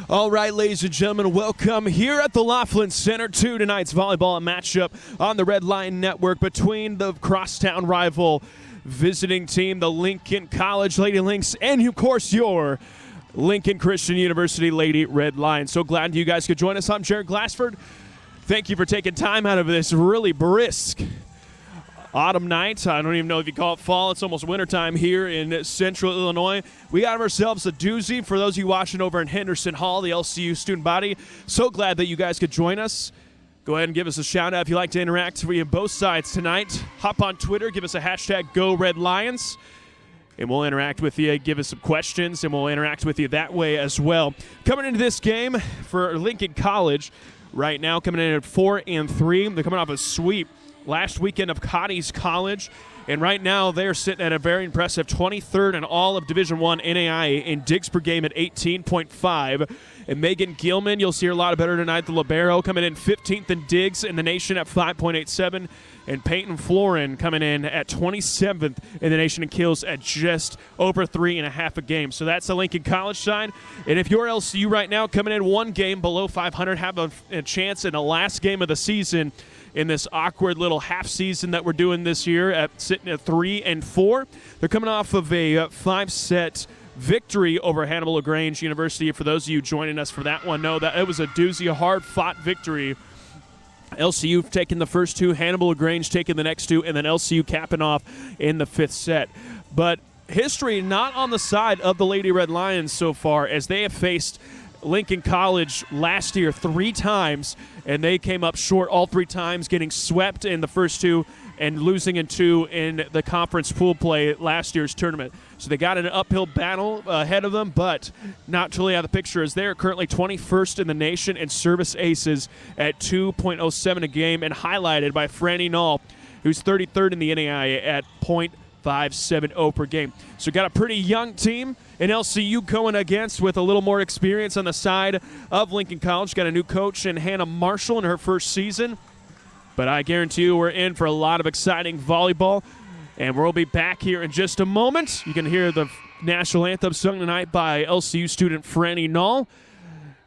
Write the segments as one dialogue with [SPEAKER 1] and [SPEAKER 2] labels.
[SPEAKER 1] All right, ladies and gentlemen, welcome here at the Laughlin Center to tonight's volleyball matchup on the Red Lion Network between the crosstown rival visiting team, the Lincoln College Lady Lynx, and of course your Lincoln Christian University Lady Red Lions. So glad you guys could join us. I'm Jared Glassford. Thank you for taking time out of this really brisk autumn night. I don't even know if you call it fall. It's almost wintertime here in central Illinois. We got ourselves a doozy for those of you watching over in Henderson Hall, the LCU student body. So glad that you guys could join us. Go ahead and give us a shout out if you'd like to interact with both sides tonight. Hop on Twitter, give us a hashtag #GoRedLions, and we'll interact with you. Give us some questions, and we'll interact with you that way as well. Coming into this game for Lincoln College right now, coming in at 4-3. They're coming off a sweep last weekend of Cotty's College, and right now they're sitting at a very impressive 23rd in all of Division I NAI in digs per game at 18.5. And Megan Gilman, you'll see her a lot better tonight, the libero, coming in 15th in digs in the nation at 5.87. And Peyton Florin coming in at 27th in the nation in kills at just over 3.5 a game. So that's the Lincoln College side. And if you're LCU right now coming in one game below 500, have a chance in the last game of the season in this awkward little half season that we're doing this year, at sitting at 3-4. They're coming off of a 5-set victory over Hannibal LaGrange University. For those of you joining us for that one, know that it was a doozy, a hard-fought victory. LCU taking the first two, Hannibal LaGrange taking the next two, and then LCU capping off in the 5th set. But history not on the side of the Lady Red Lions so far, as they have faced Lincoln College last year 3 times, and they came up short all 3 times, getting swept in the first 2 and losing in 2 in the conference pool play last year's tournament. So they got an uphill battle ahead of them, but not totally out of the picture, as they're currently 21st in the nation in service aces at 2.07 a game, and highlighted by Franny Knoll, who's 33rd in the NAI at .570 per game. So got a pretty young team in LCU going against with a little more experience on the side of Lincoln College. Got a new coach in Hannah Marshall in her first season. But I guarantee you we're in for a lot of exciting volleyball, and we'll be back here in just a moment. You can hear the national anthem sung tonight by LCU student Franny Knoll,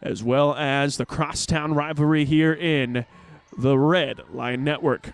[SPEAKER 1] as well as the crosstown rivalry here in the Red Lion Network.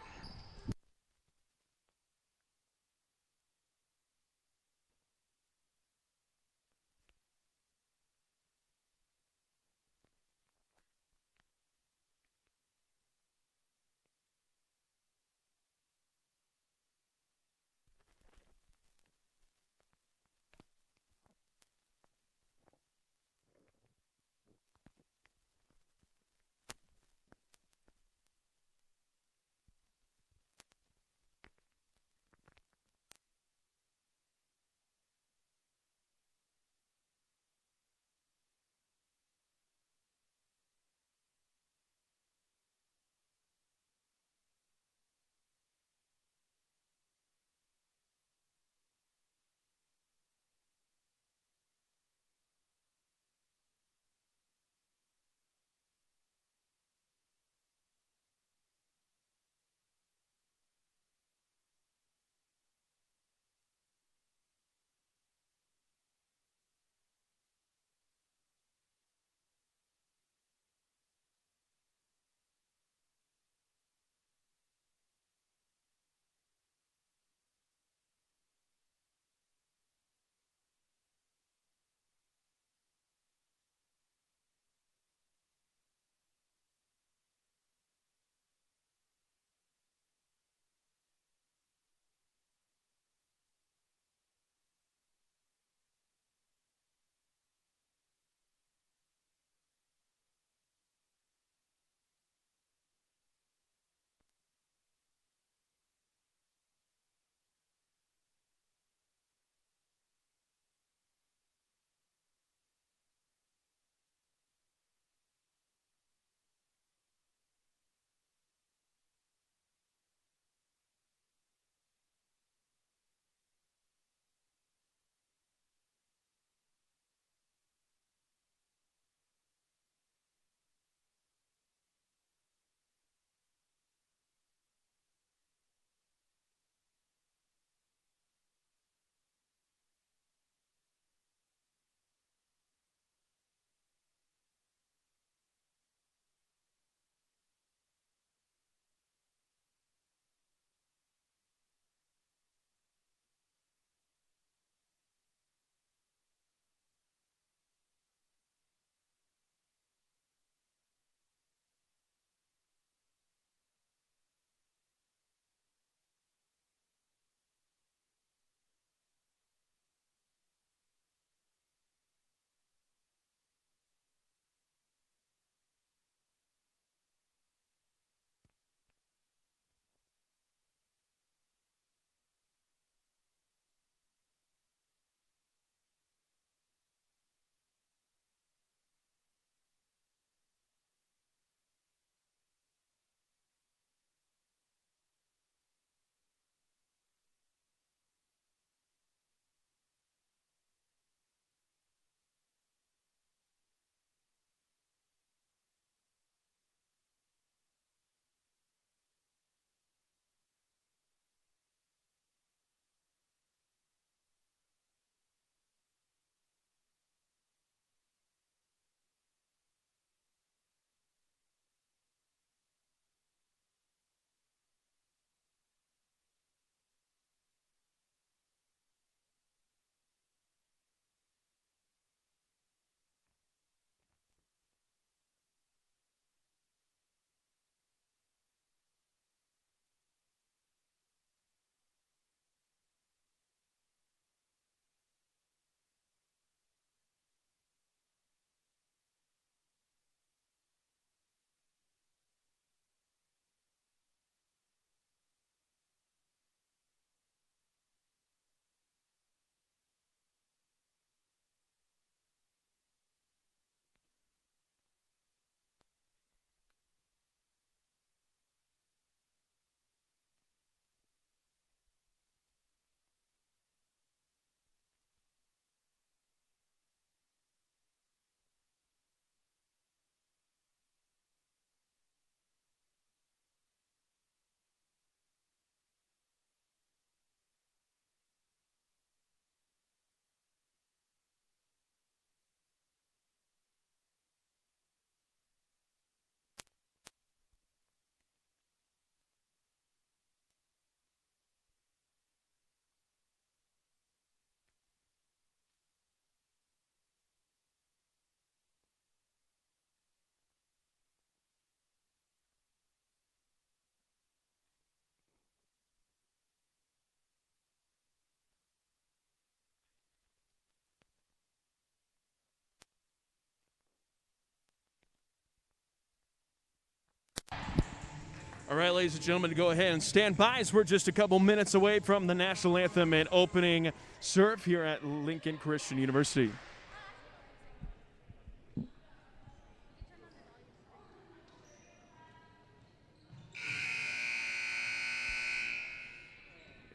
[SPEAKER 1] All right, ladies and gentlemen, go ahead and stand by as we're just a couple minutes away from the national anthem and opening serve here at Lincoln Christian University.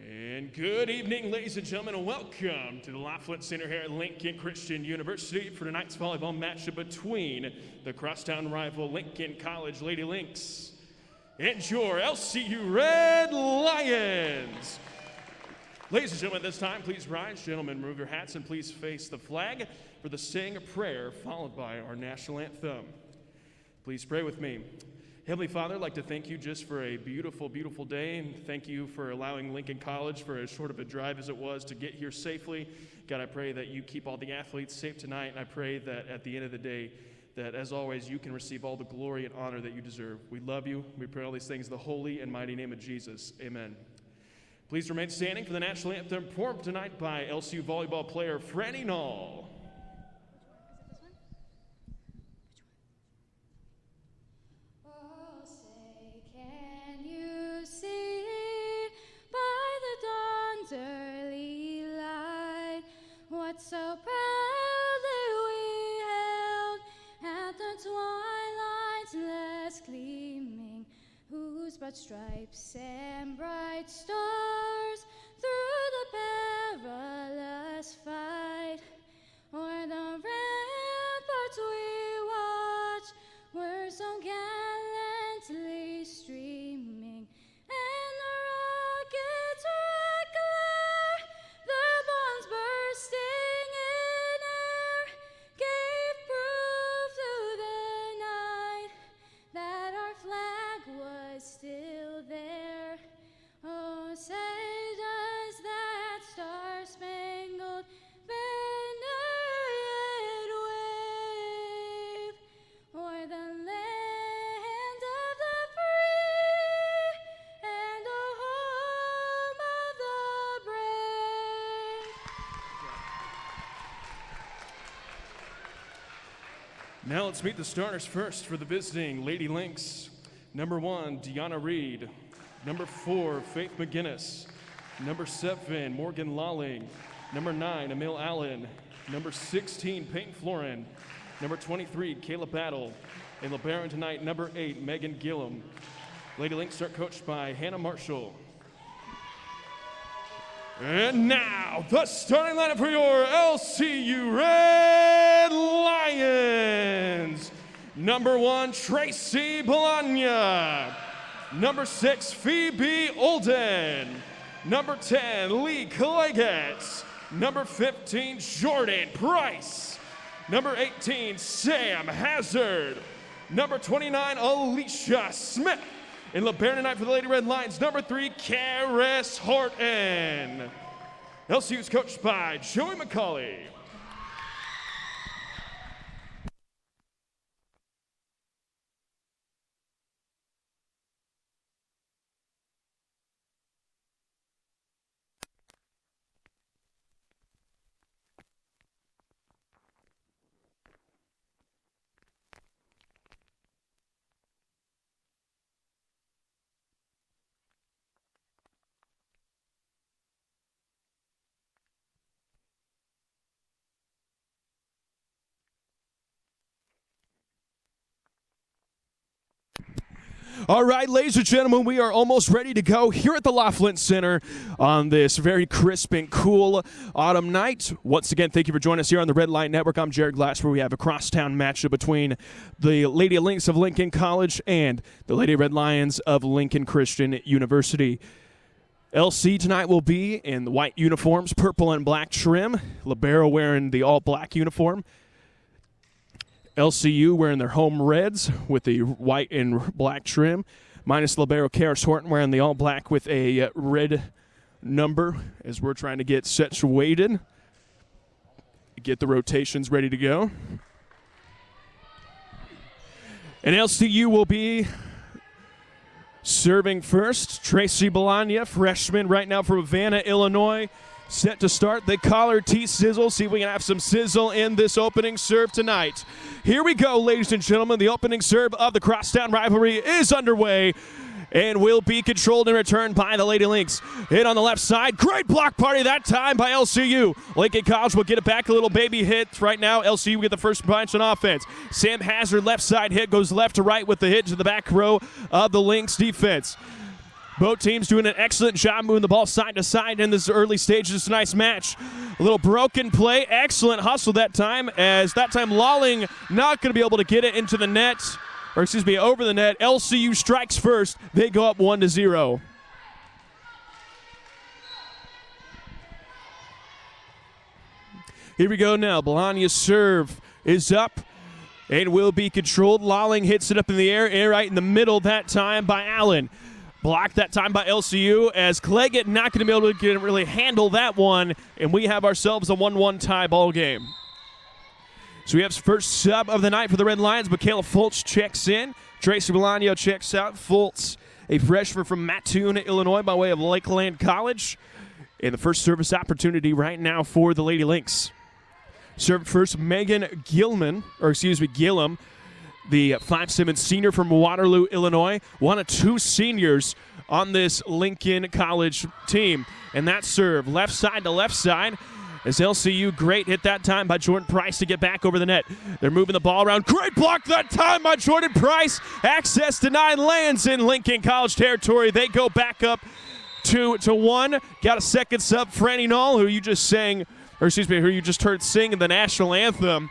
[SPEAKER 1] And good evening, ladies and gentlemen, and welcome to the Laughlin Center here at Lincoln Christian University for tonight's volleyball matchup between the crosstown rival Lincoln College Lady Lynx and your LCU Red Lions. Ladies and gentlemen, at this time, please rise. Gentlemen, remove your hats and please face the flag for the saying of prayer, followed by our national anthem. Please pray with me. Heavenly Father, I'd like to thank you just for a beautiful, beautiful day, and thank you for allowing Lincoln College, for as short of a drive as it was, to get here safely. God, I pray that you keep all the athletes safe tonight, and I pray that at the end of the day, that as always, you can receive all the glory and honor that you deserve. We love you. We pray all these things in the holy and mighty name of Jesus. Amen. Please remain standing for the national anthem performed tonight by LCU volleyball player Franny Knoll.
[SPEAKER 2] Early light, what so proudly we held at the twilight's last gleaming, whose broad stripes and bright stars through the perilous fight o'er the ramparts we watched were so gallantly streaming, and the rockets glare, their bombs bursting in air, gave proof to the night that our flag was still there. Oh, say does that star-spangled banner yet wave o'er the land of the free and the home of the brave?
[SPEAKER 1] Now let's meet the starters first for the visiting Lady Lynx. Number 1, Deanna Reed. Number 4, Faith McGinnis. Number 7, Morgan Lawling. Number 9, Emil Allen. Number 16, Peyton Florin. Number 23, Kayla Battle. And LeBaron tonight, number 8, Megan Gillum. Lady Lynx are coached by Hannah Marshall. And now, the starting lineup for your LCU Red Lions. Number 1, Tracy Bologna. Number 6, Phoebe Olden. Number 10, Lee Claggett. Number 15, Jordan Price. Number 18, Sam Hazard. Number 29, Alicia Smith. And LeBaron tonight for the Lady Red Lions, number 3, Karis Horton. LCU is coached by Joey McCauley. All right, ladies and gentlemen, we are almost ready to go here at the Laughlin Center on this very crisp and cool autumn night. Once again, thank you for joining us here on the Red Light Network. I'm Jared Glass, where we have a crosstown matchup between the Lady Lynx of Lincoln College and the Lady Red Lions of Lincoln Christian University. LC tonight will be in the white uniforms, purple and black trim. Libero wearing the all-black uniform. LCU wearing their home reds with the white and black trim, minus Libero Karis Horton wearing the all-black with a red number as we're trying to get situated, get the rotations ready to go. And LCU will be serving first. Tracy Bologna, freshman right now from Havana, Illinois, set to start the collar T-sizzle. See if we can have some sizzle in this opening serve tonight. Here we go, ladies and gentlemen. The opening serve of the crosstown rivalry is underway. and will be controlled and returned by the Lady Lynx. Hit on the left side. Great block party that time by LCU. Lincoln College will get it back. A little baby hit right now. LCU will get the first punch on offense. Sam Hazard, left side hit, goes left to right with the hit to the back row of the Lynx defense. Both teams doing an excellent job moving the ball side to side in this early stage of this nice match. A little broken play. Excellent hustle that time, as that time Lawling not going to be able to get it into the net, or excuse me, over the net. LCU strikes first. They go up 1-0. Here we go now. Bologna's serve is up and will be controlled. Lawling hits it up in the air right in the middle that time by Allen. Blocked that time by LCU, as Cleggett not going to be able to really handle that one, and we have ourselves a 1-1 tie ball game. So we have first sub of the night for the Red Lions. Michaela Fultz checks in. Tracy Bolaño checks out. Fultz, a freshman from Mattoon, Illinois, by way of Lakeland College. And the first service opportunity right now for the Lady Lynx. Served first, Megan Gillum, the 5'7" senior from Waterloo, Illinois. One of two seniors on this Lincoln College team. And that serve, left side to left side, as LCU, great hit that time by Jordan Price to get back over the net. They're moving the ball around. Great block that time by Jordan Price. Access denied, lands in Lincoln College territory. They go back up 2-1. Got a second sub, Franny Knoll, who you just heard sing the national anthem.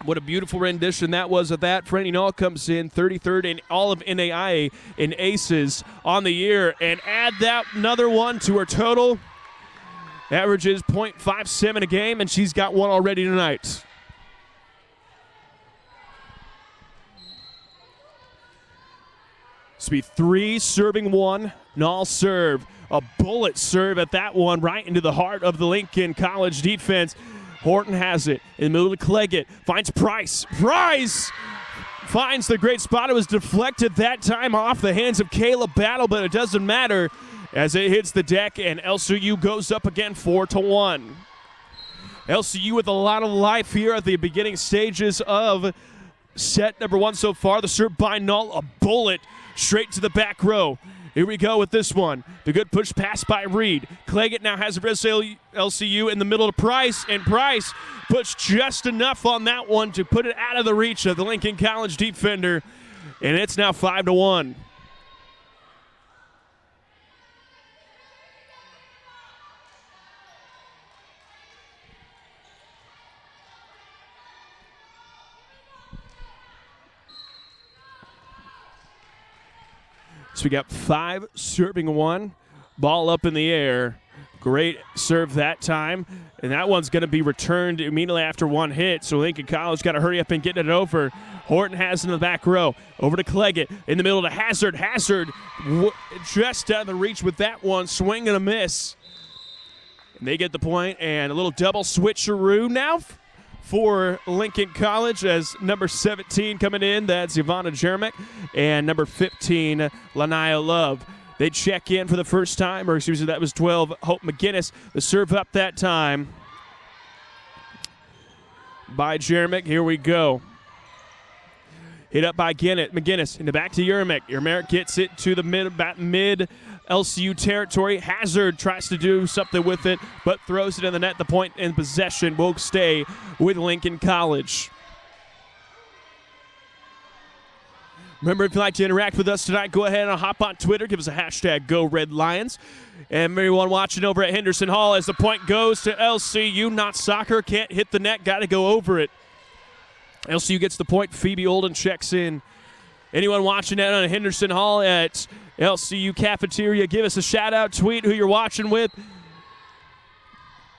[SPEAKER 1] What a beautiful rendition that was of that. Franny Knoll comes in 33rd in all of NAIA in aces on the year, and add that another one to her total. Averages .57 a game, and she's got one already tonight. This will be 3 serving 1. Knoll serve. A bullet serve at that one right into the heart of the Lincoln College defense. Horton has it in the middle of Cleggett. Finds Price. Price finds the great spot. It was deflected that time off the hands of Kayla Battle, but it doesn't matter as it hits the deck, and LCU goes up again 4-1. LCU with a lot of life here at the beginning stages of set number 1 so far. The serve by Knoll, a bullet straight to the back row. Here we go with this one. The good push pass by Reed. Cleggett now has LCU in the middle to Price, and Price puts just enough on that one to put it out of the reach of the Lincoln College defender, and it's now 5-1. So we got 5 serving 1. Ball up in the air. Great serve that time. And that one's going to be returned immediately after one hit. So Lincoln College got to hurry up and get it over. Horton has it in the back row. Over to Cleggett. In the middle to Hazard. Hazard just out of the reach with that one. Swing and a miss. And they get the point. And a little double switcheroo now for Lincoln College, as number 17 coming in, that's Ivana Jeremic, and number 15, Lanaya Love. They check in for the first time, or excuse me, that was 12, Hope McGinnis. The serve up that time by Jeremic. Here we go. Hit up by McGinnis, in the back to Yermick. Yermick gets it to the mid LCU territory. Hazard tries to do something with it, but throws it in the net. The point in possession will stay with Lincoln College. Remember, if you'd like to interact with us tonight, go ahead and hop on Twitter. Give us a hashtag #GoRedLions. And everyone watching over at Henderson Hall, as the point goes to LCU. Not soccer, can't hit the net, got to go over it. LCU gets the point. Phoebe Olden checks in. Anyone watching that on Henderson Hall at LCU Cafeteria, give us a shout-out, tweet who you're watching with.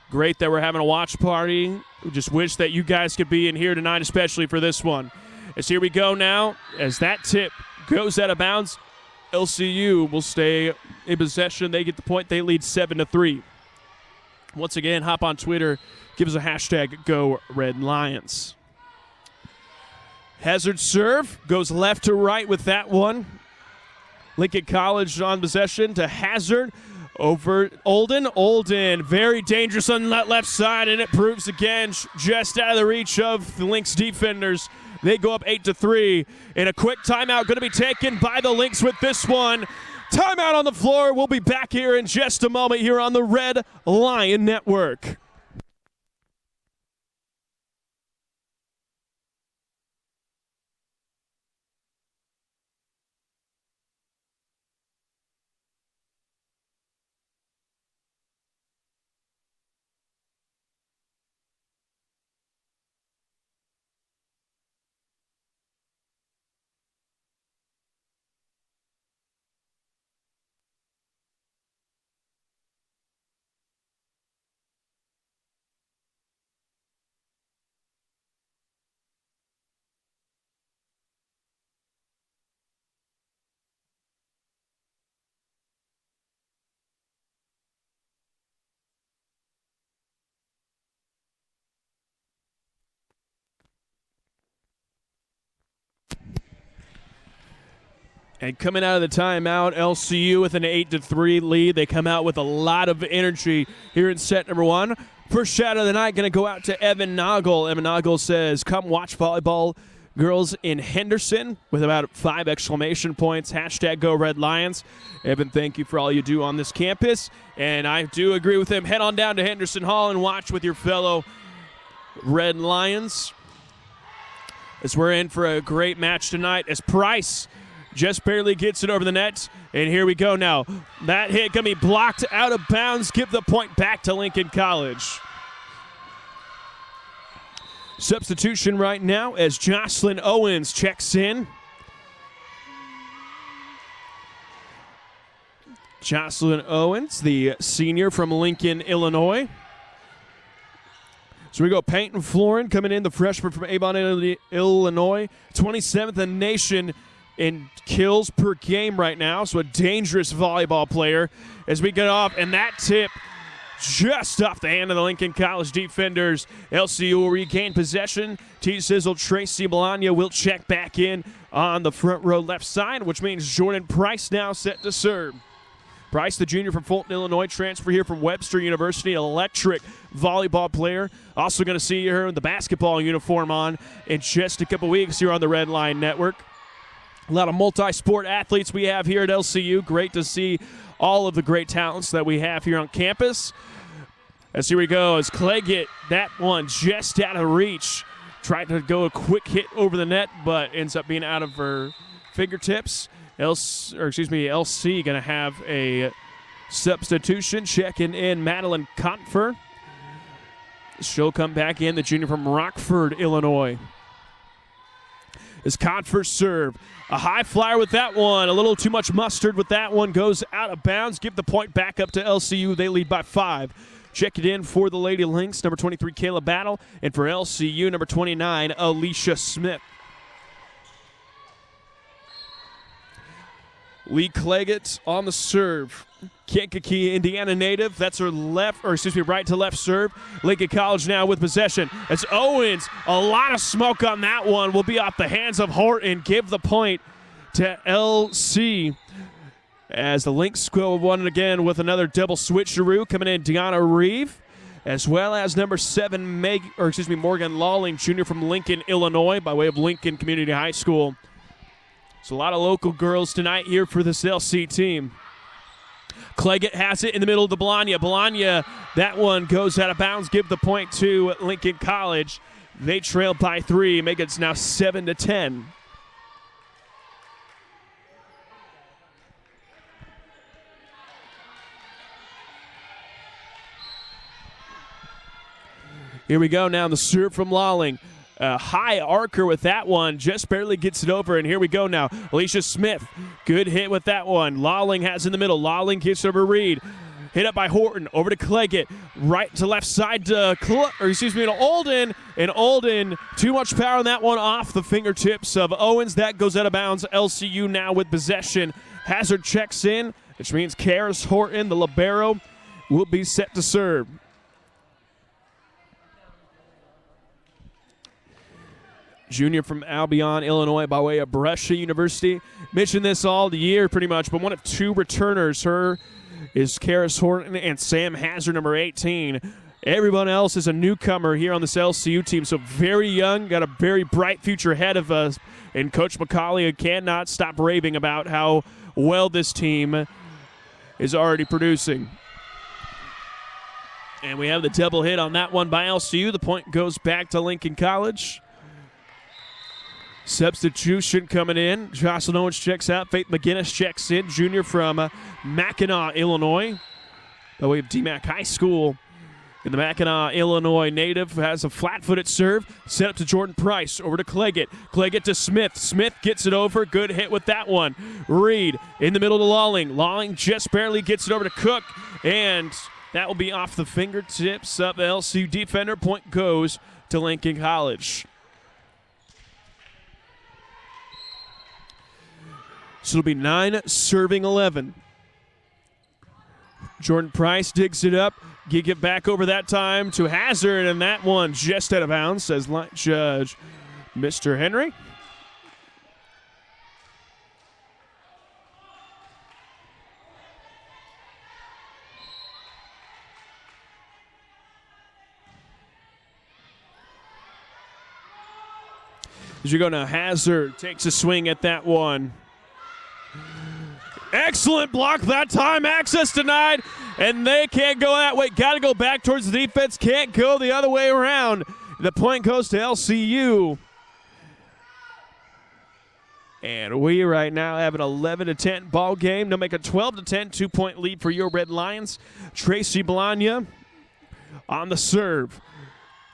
[SPEAKER 1] Great that we're having a watch party. We just wish that you guys could be in here tonight, especially for this one. As here we go now, as that tip goes out of bounds, LCU will stay in possession. They get the point. They lead 7-3. Once again, hop on Twitter. Give us a hashtag #GoRedLions. Hazard serve goes left to right with that one. Lincoln College on possession to Hazard over Olden. Olden, very dangerous on that left side, and it proves again just out of the reach of the Lynx defenders. They go up 8-3. And a quick timeout going to be taken by the Lynx with this one. Timeout on the floor. We'll be back here in just a moment here on the Red Lion Network. And coming out of the timeout, LCU with an 8-3 lead. They come out with a lot of energy here in set number one. First shot of the night going to go out to Evan Noggle. Evan Noggle says, come watch volleyball girls in Henderson with about 5 exclamation points. Hashtag Go Red Lions. Evan, thank you for all you do on this campus. And I do agree with him. Head on down to Henderson Hall and watch with your fellow Red Lions. As we're in for a great match tonight as Price just barely gets it over the net. And here we go now. That hit going to be blocked out of bounds. Give the point back to Lincoln College. Substitution right now as Jocelyn Owens checks in. Jocelyn Owens, the senior from Lincoln, Illinois. So we go Peyton Florin coming in, the freshman from Avon, Illinois. 27th in the nation in kills per game right now, so a dangerous volleyball player as we get off, and that tip just off the hand of the Lincoln College defenders. LCU will regain possession. T-Sizzle Tracy Melania will check back in on the front row left side, which means Jordan Price now set to serve. Price, the junior from Fulton, Illinois, transfer here from Webster University, electric volleyball player. Also going to see her in the basketball uniform on in just a couple weeks here on the Red Line Network. A lot of multi-sport athletes we have here at LCU. Great to see all of the great talents that we have here on campus. As here we go, as Clay get that one just out of reach. Tried to go a quick hit over the net, but ends up being out of her fingertips. LC going to have a substitution. Checking in Madeline Confer. She'll come back in, the junior from Rockford, Illinois. As Confer serve. A high flyer with that one. A little too much mustard with that one. Goes out of bounds. Give the point back up to LCU. They lead by 5. Check it in for the Lady Lynx, number 23, Kayla Battle. And for LCU, number 29, Alicia Smith. Lee Claggett on the serve. Kankakee, Indiana native. That's her right to left serve. Lincoln College now with possession. As Owens, a lot of smoke on that one. Will be off the hands of Horton. Give the point to LC. As the Lynx go one again with another double switcheroo. Coming in, Deanna Reeve. As well as number 7, Morgan Lawling, junior from Lincoln, Illinois, by way of Lincoln Community High School. So a lot of local girls tonight here for this LC team. Claggett has it in the middle of the Bologna. Bologna, that one goes out of bounds. Give the point to Lincoln College. They trail by 3, make it now 7-10. Here we go now, the serve from Lawling. High arcer with that one, just barely gets it over, and here we go now. Alicia Smith, good hit with that one. Lawling has in the middle. Lawling gives over Reed. Hit up by Horton, over to Claggett, right to left side to Olden, and Olden, too much power on that one off the fingertips of Owens. That goes out of bounds. LCU now with possession. Hazard checks in, which means Karis Horton, the libero, will be set to serve. Junior from Albion, Illinois, by way of Brescia University. Mentioned this all the year pretty much, but one of 2 returners. Her is Karis Horton and Sam Hazard, number 18. Everyone else is a newcomer here on this LCU team, so very young, got a very bright future ahead of us. And Coach McCauley cannot stop raving about how well this team is already producing. And we have the double hit on that one by LCU. The point goes back to Lincoln College. Substitution coming in. Jocelyn Owens checks out. Faith McGinnis checks in. Junior from Mackinac, Illinois. By way of DMAC High School. And the Mackinac, Illinois native has a flat-footed serve. Set up to Jordan Price. Over to Cleggett. Cleggett to Smith. Smith gets it over. Good hit with that one. Reed in the middle to Lawling. Lawling just barely gets it over to Cook. And that will be off the fingertips of the LCU defender. Point goes to Lincoln College. So it'll be 9 serving 11. Jordan Price digs it up. Gig it back over that time to Hazard, and that one just out of bounds, says line judge Mr. Henry. As you go now, Hazard takes a swing at that one. Excellent block that time. Access denied, and they can't go that way. Got to go back towards the defense. Can't go the other way around. The point goes to LCU. And we right now have an 11-10 ball game. They'll make a 12-10 2-point lead for your Red Lions. Tracy Blanya on the serve.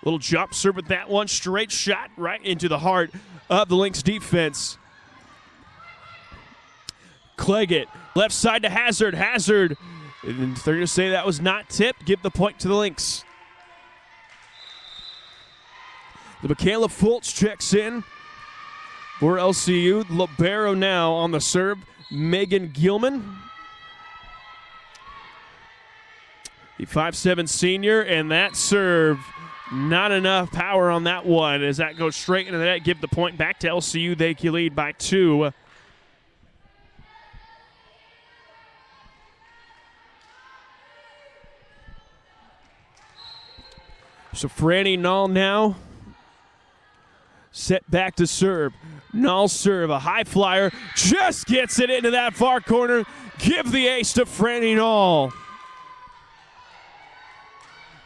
[SPEAKER 1] Little jump serve with that one. Straight shot right into the heart of the Lynx defense. Cleggett, left side to Hazard. Hazard, and they're going to say that was not tipped. Give the point to the Lynx. The Michaela Fultz checks in for LCU. Libero now on the serve. Megan Gilman, the 5'7" senior, and that serve, not enough power on that one as that goes straight into the net. Give the point back to LCU. They can lead by 2. So Franny Nall now set back to serve. Nall serve, a high flyer, just gets it into that far corner. Give the ace to Franny Nall.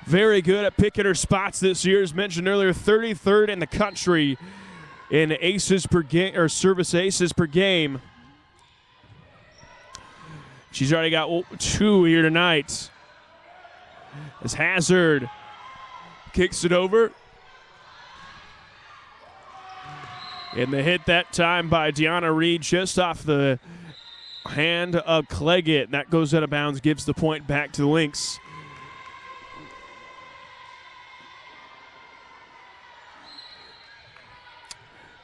[SPEAKER 1] Very good at picking her spots this year. As mentioned earlier, 33rd in the country in aces per game, or service aces per game. She's already got 2 here tonight. As Hazard kicks it over. And the hit that time by Deanna Reed just off the hand of Cleggett. That goes out of bounds, gives the point back to the Lynx.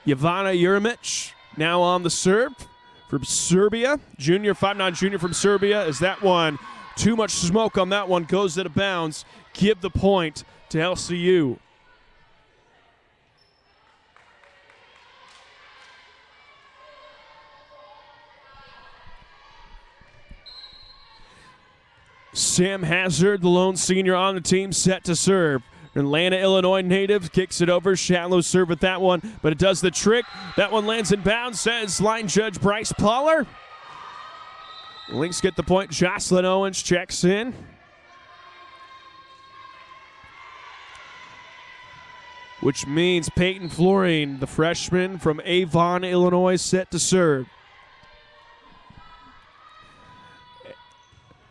[SPEAKER 1] Ivana Juremic now on the serve from Serbia. Junior, 5'9" junior from Serbia. Is that one, too much smoke on that one, goes out of bounds. Give the point to LCU. Sam Hazard, the lone senior on the team, set to serve. Atlanta, Illinois native, kicks it over. Shallow serve with that one, but it does the trick. That one lands in bounds, says line judge Bryce Poller. Lynx get the point. Jocelyn Owens checks in. Which means Peyton Florine, the freshman from Avon, Illinois, set to serve.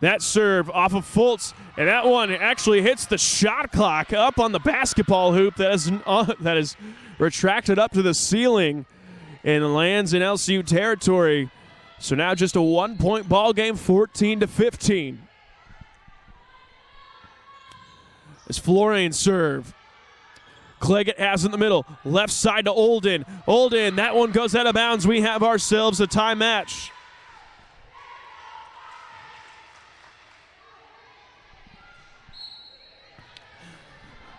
[SPEAKER 1] That serve off of Fultz, and that one actually hits the shot clock up on the basketball hoop that is retracted up to the ceiling and lands in LCU territory. So now just a 1-point ball game, 14-15. As Florine serve. Cleggett has in the middle. Left side to Olden. Olden, that one goes out of bounds. We have ourselves a tie match.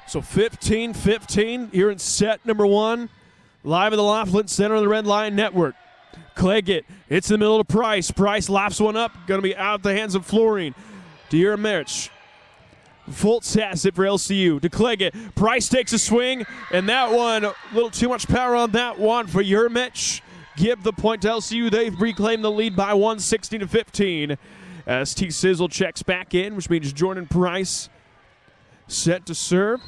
[SPEAKER 1] So 15-15 here in set number 1. Live at the Laughlin Center on the Red Lion Network. Cleggett, it's in the middle of Price. Price lofts one up. Going to be out of the hands of Florine. Deira Merch. Fultz has it for LCU. To Cleggett. Price takes a swing, and that one, a little too much power on that one for Yermich. Give the point to LCU. They've reclaimed the lead by 1, 16-15. As T. Sizzle checks back in, which means Jordan Price set to serve.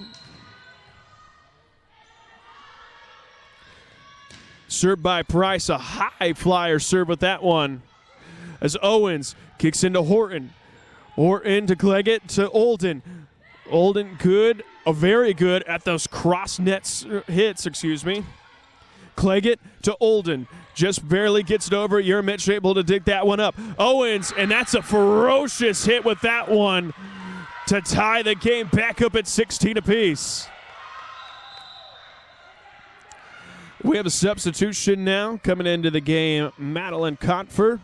[SPEAKER 1] Served by Price, a high flyer serve with that one. As Owens kicks into Horton. Horton to Cleggett to Olden. Olden good, very good at those cross nets hits, Cleggett to Olden. Just barely gets it over. Yermich able to dig that one up. Owens, and that's a ferocious hit with that one to tie the game back up at 16 apiece. We have a substitution now coming into the game. Madeline Kotfer.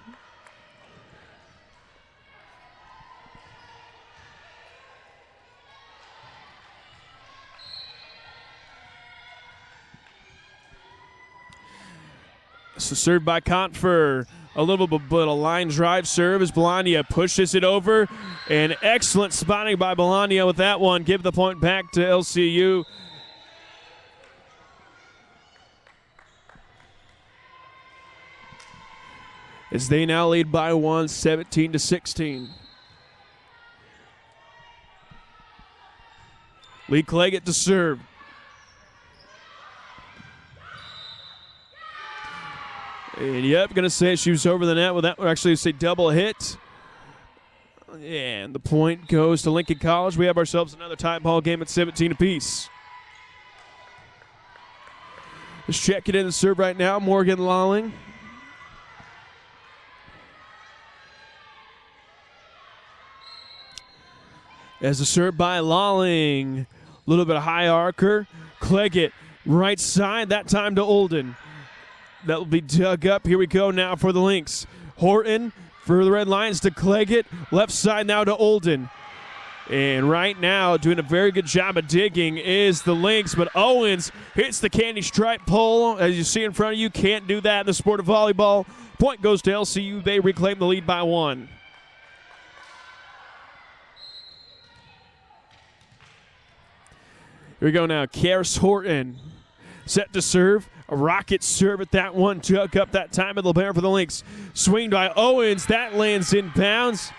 [SPEAKER 1] So served by Kotfer. A little bit of a line drive serve as Bologna pushes it over. And excellent spotting by Bologna with that one. Give the point back to LCU. As they now lead by 1, 17-16. Lee Cleggett to serve. And yep, going to say she was over the net with that. Actually, say double hit. And the point goes to Lincoln College. We have ourselves another tie ball game at 17 apiece. Let's check it in the serve right now. Morgan Lolling. As a serve by Lolling. A little bit of high arcer. Cleggett, right side, that time to Olden. That will be dug up. Here we go now for the Lynx. Horton for the Red Lions to Cleggett. Left side now to Olden. And right now, doing a very good job of digging is the Lynx, but Owens hits the candy stripe pole. As you see in front of you, can't do that in the sport of volleyball. Point goes to LCU. They reclaim the lead by 1. Here we go now. Karis Horton set to serve. A rocket serve at that one. Dug up that time of the bear for the Lynx. Swing by Owens. That lands in bounds.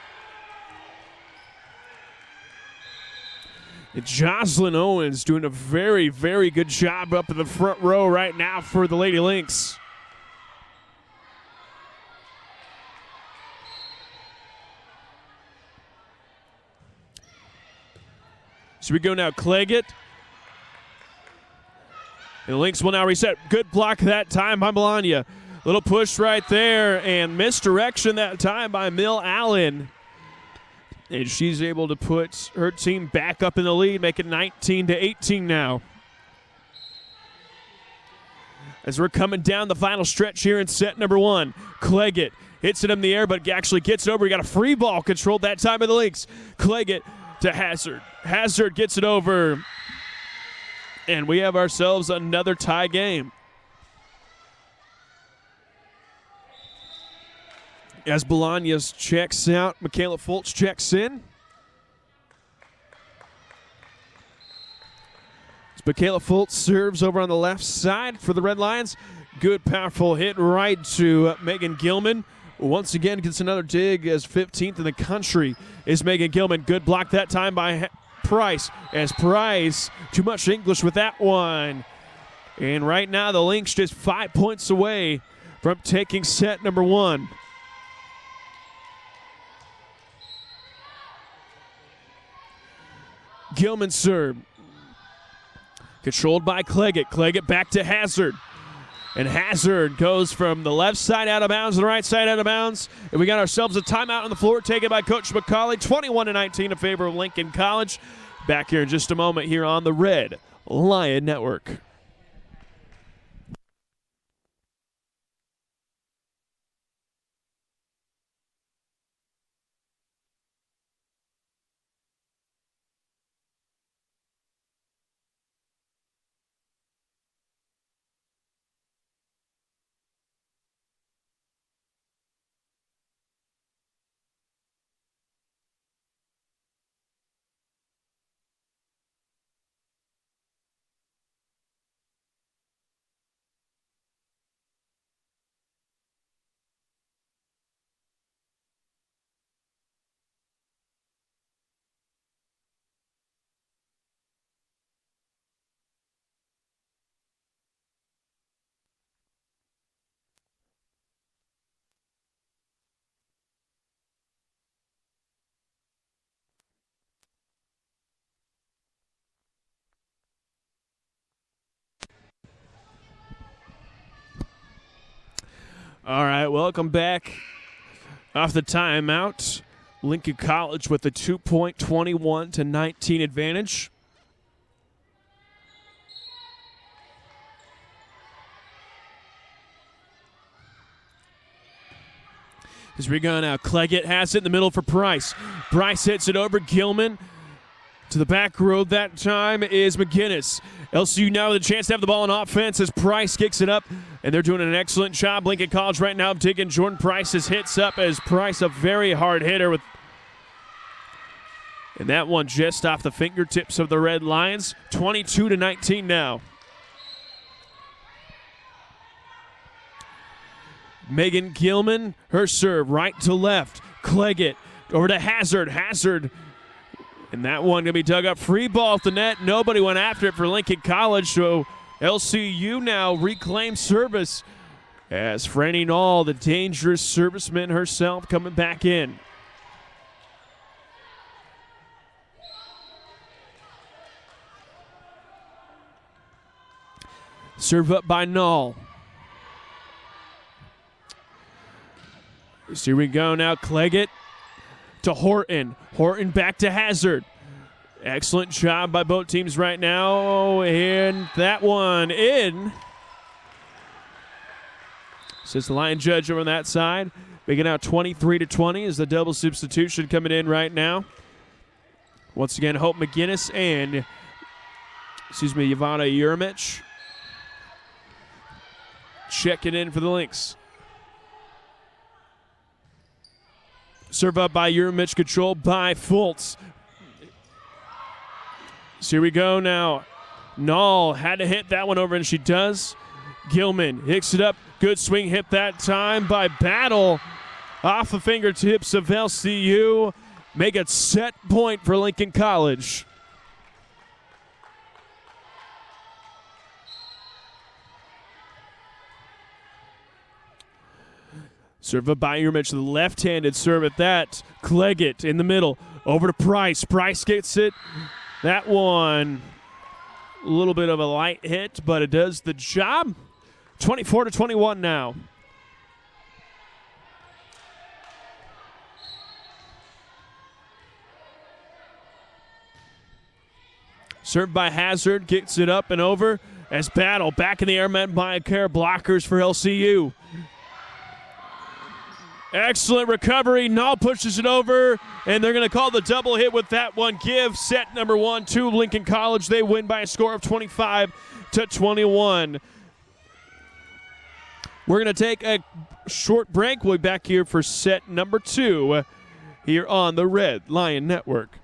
[SPEAKER 1] And Jocelyn Owens doing a very, very good job up in the front row right now for the Lady Lynx. So we go now. Cleggett. And the Lynx will now reset. Good block that time by Melania. Little push right there and misdirection that time by Mill Allen. And she's able to put her team back up in the lead, make it 19-18 now. As we're coming down the final stretch here in set number 1. Cleggett hits it in the air, but actually gets it over. He got a free ball controlled that time by the Lynx. Cleggett to Hazard. Hazard gets it over. And we have ourselves another tie game. As Bolaños checks out, Michaela Fultz checks in. As Michaela Fultz serves over on the left side for the Red Lions. Good, powerful hit right to Megan Gilman. Once again, gets another dig as 15th in the country is Megan Gilman. Good block that time by Price. As Price, too much English with that one. And right now, the Lynx just 5 points away from taking set number 1. Gilman serve. Controlled by Cleggett. Cleggett back to Hazard. And Hazard goes from the left side out of bounds to the right side out of bounds. And we got ourselves a timeout on the floor taken by Coach McCauley. 21-19 in favor of Lincoln College. Back here in just a moment here on the Red Lion Network. All right, welcome back off the timeout. Lincoln College with a 2-point 21-19 advantage. As we go now, Cleggett has it in the middle for Price. Price hits it over Gilman. To the back road that time is McGinnis. LCU now with a chance to have the ball on offense as Price kicks it up, and they're doing an excellent job. Lincoln College right now digging Jordan Price's hits up as Price, a very hard hitter, and that one just off the fingertips of the Red Lions. 22-19 now. Megan Gilman, her serve right to left. Cleggett over to Hazard. Hazard, and that one going to be dug up. Free ball at the net. Nobody went after it for Lincoln College, so LCU now reclaims service as Franny Nall, the dangerous serviceman herself, coming back in. Serve up by Nall. So here we go now. Cleggett to Horton. Horton back to Hazard. Excellent job by both teams right now. And that one in. Says the line judge over on that side. Making out 23-20 is the double substitution coming in right now. Once again, Hope McGinnis and, Yvonne Uramich checking in for the Lynx. Serve up by Uramich, controlled by Fultz. So here we go now. Nall had to hit that one over, and she does. Gilman hits it up. Good swing hit that time by Battle. Off the fingertips of LCU. Make it set point for Lincoln College. Serve up by Uramich, the left-handed serve at that. Cleggett in the middle. Over to Price. Price gets it. That one, a little bit of a light hit, but it does the job. 24-21 now. Served by Hazard, gets it up and over as Battle back in the air, met by a pair of blockers for LCU. Excellent recovery. Nall pushes it over, and they're going to call the double hit with that one. Give set number 1 to Lincoln College. They win by a score of 25-21. We're going to take a short break. We'll be back here for set number 2 here on the Red Lion Network.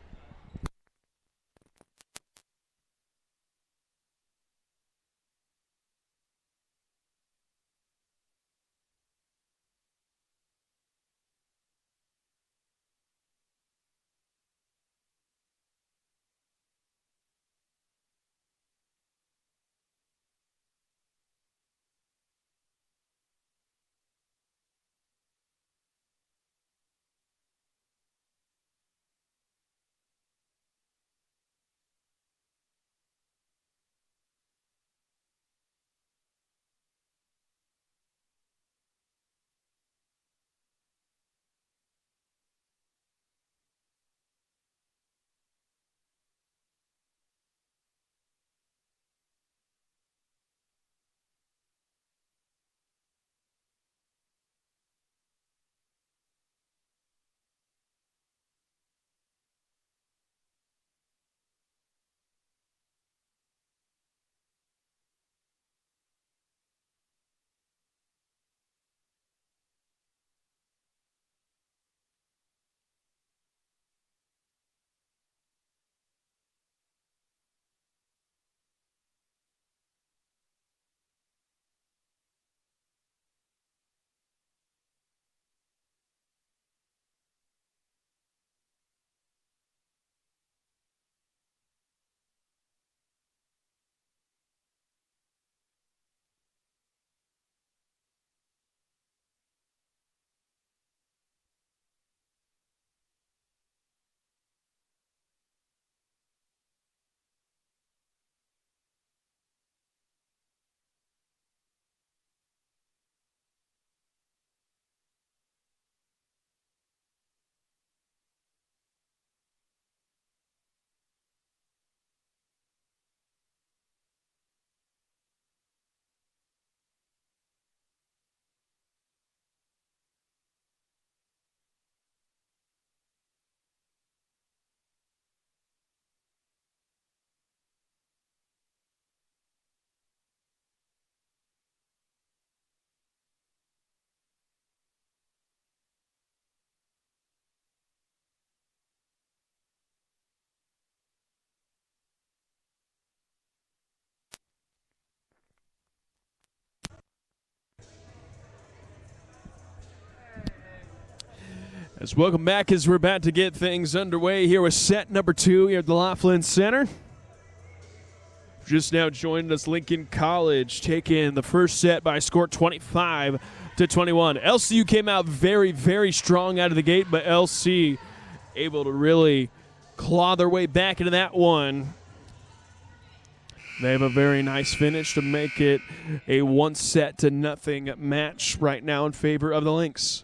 [SPEAKER 1] Welcome back as we're about to get things underway here with set number 2 here at the Laughlin Center. Just now joined us Lincoln College, taking the first set by a score 25-21. LCU came out very, very strong out of the gate, but LC able to really claw their way back into that one. They have a very nice finish to make it a 1-0 match right now in favor of the Lynx.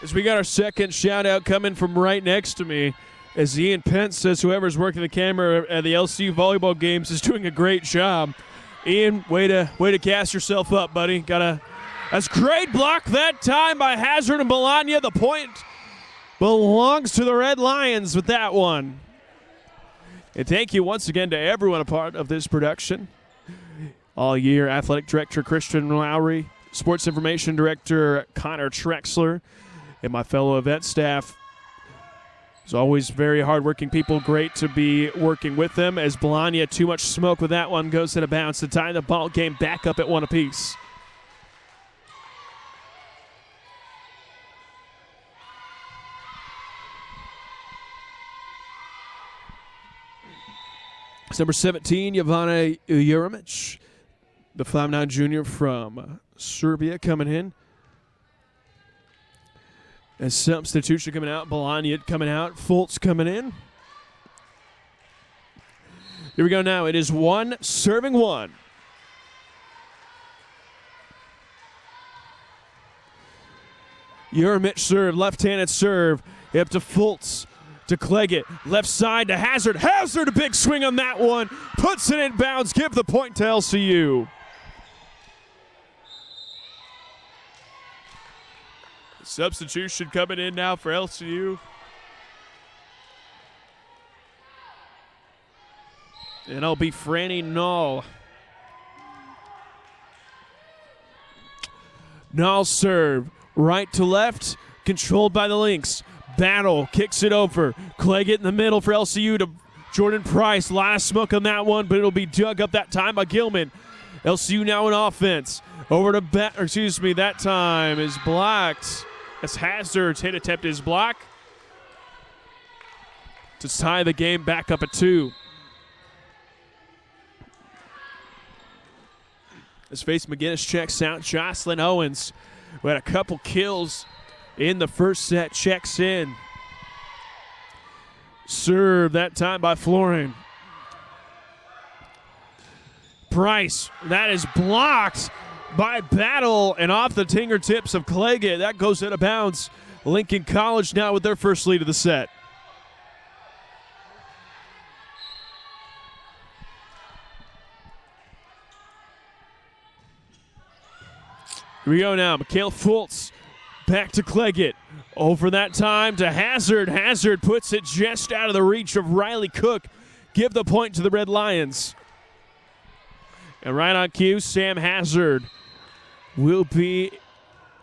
[SPEAKER 1] As we got our second shout-out coming from right next to me, as Ian Pence says whoever's working the camera at the LCU volleyball games is doing a great job. Ian, way to gas yourself up, buddy. That's great block that time by Hazard and Bologna. The point belongs to the Red Lions with that one. And thank you once again to everyone a part of this production all year. Athletic Director Christian Lowry, Sports Information Director Connor Trexler, and my fellow event staff. As always, very hardworking people. Great to be working with them. As Bologna, too much smoke with that one, goes to the bounce to tie the ball game back up at 1 apiece. It's number 17, Jovana Juremic, the 5'9" junior from Serbia, coming in. As substitution coming out, Bologna coming out, Fultz coming in. Here we go now. It is 1 serving 1. Juremic serve, left-handed serve, up to Fultz, to Cleggett, left side to Hazard. Hazard, a big swing on that one, puts it in bounds, give the point to LCU. Substitution coming in now for LCU. And it'll be Franny Null. Null serve, right to left, controlled by the Lynx. Battle, kicks it over. Cleggett in the middle for LCU to Jordan Price. Last smoke on that one, but it'll be dug up that time by Gilman. LCU now in offense. Over to that time is blocked. As Hazard's hit attempt is blocked to tie the game back up at 2. As Faith McGinnis checks out, Jocelyn Owens, who had a couple kills in the first set, checks in. Serve that time by Florin. Price, that is blocked by Battle and off the fingertips of Cleggett. That goes out of bounds. Lincoln College now with their first lead of the set. Here we go now. Mikhail Fultz back to Cleggett. Over that time to Hazard. Hazard puts it just out of the reach of Riley Cook. Give the point to the Red Lions. And right on cue, Sam Hazard will be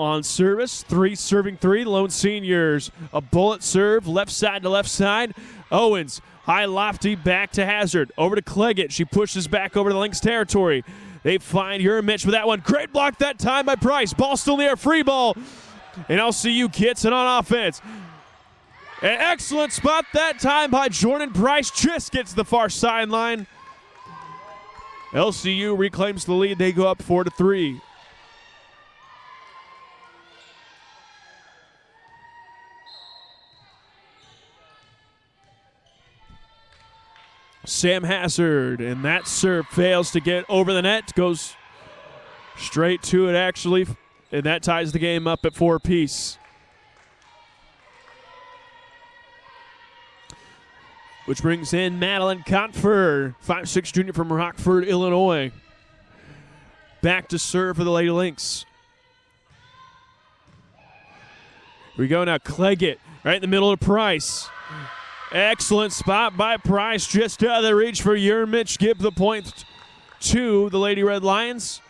[SPEAKER 1] on service. 3 serving 3, lone seniors. A bullet serve, left side to left side. Owens, high lofty, back to Hazard. Over to Cleggett. She pushes back over to the Lynx territory. They find Juremic with that one. Great block that time by Price. Ball still in the air, free ball. And LCU gets it on offense. An excellent spot that time by Jordan Price. Just gets the far sideline. LCU reclaims the lead. They go up 4-3. Sam Hazard, and that serve fails to get over the net. Goes straight to it, actually, and that ties the game up at 4 apiece. Which brings in Madeline Confer, 5'6" junior from Rockford, Illinois. Back to serve for the Lady Lynx. We go now. Cleggett right in the middle of Price. Excellent spot by Price, just out of the reach for Yermich. Give the point to the Lady Red Lions.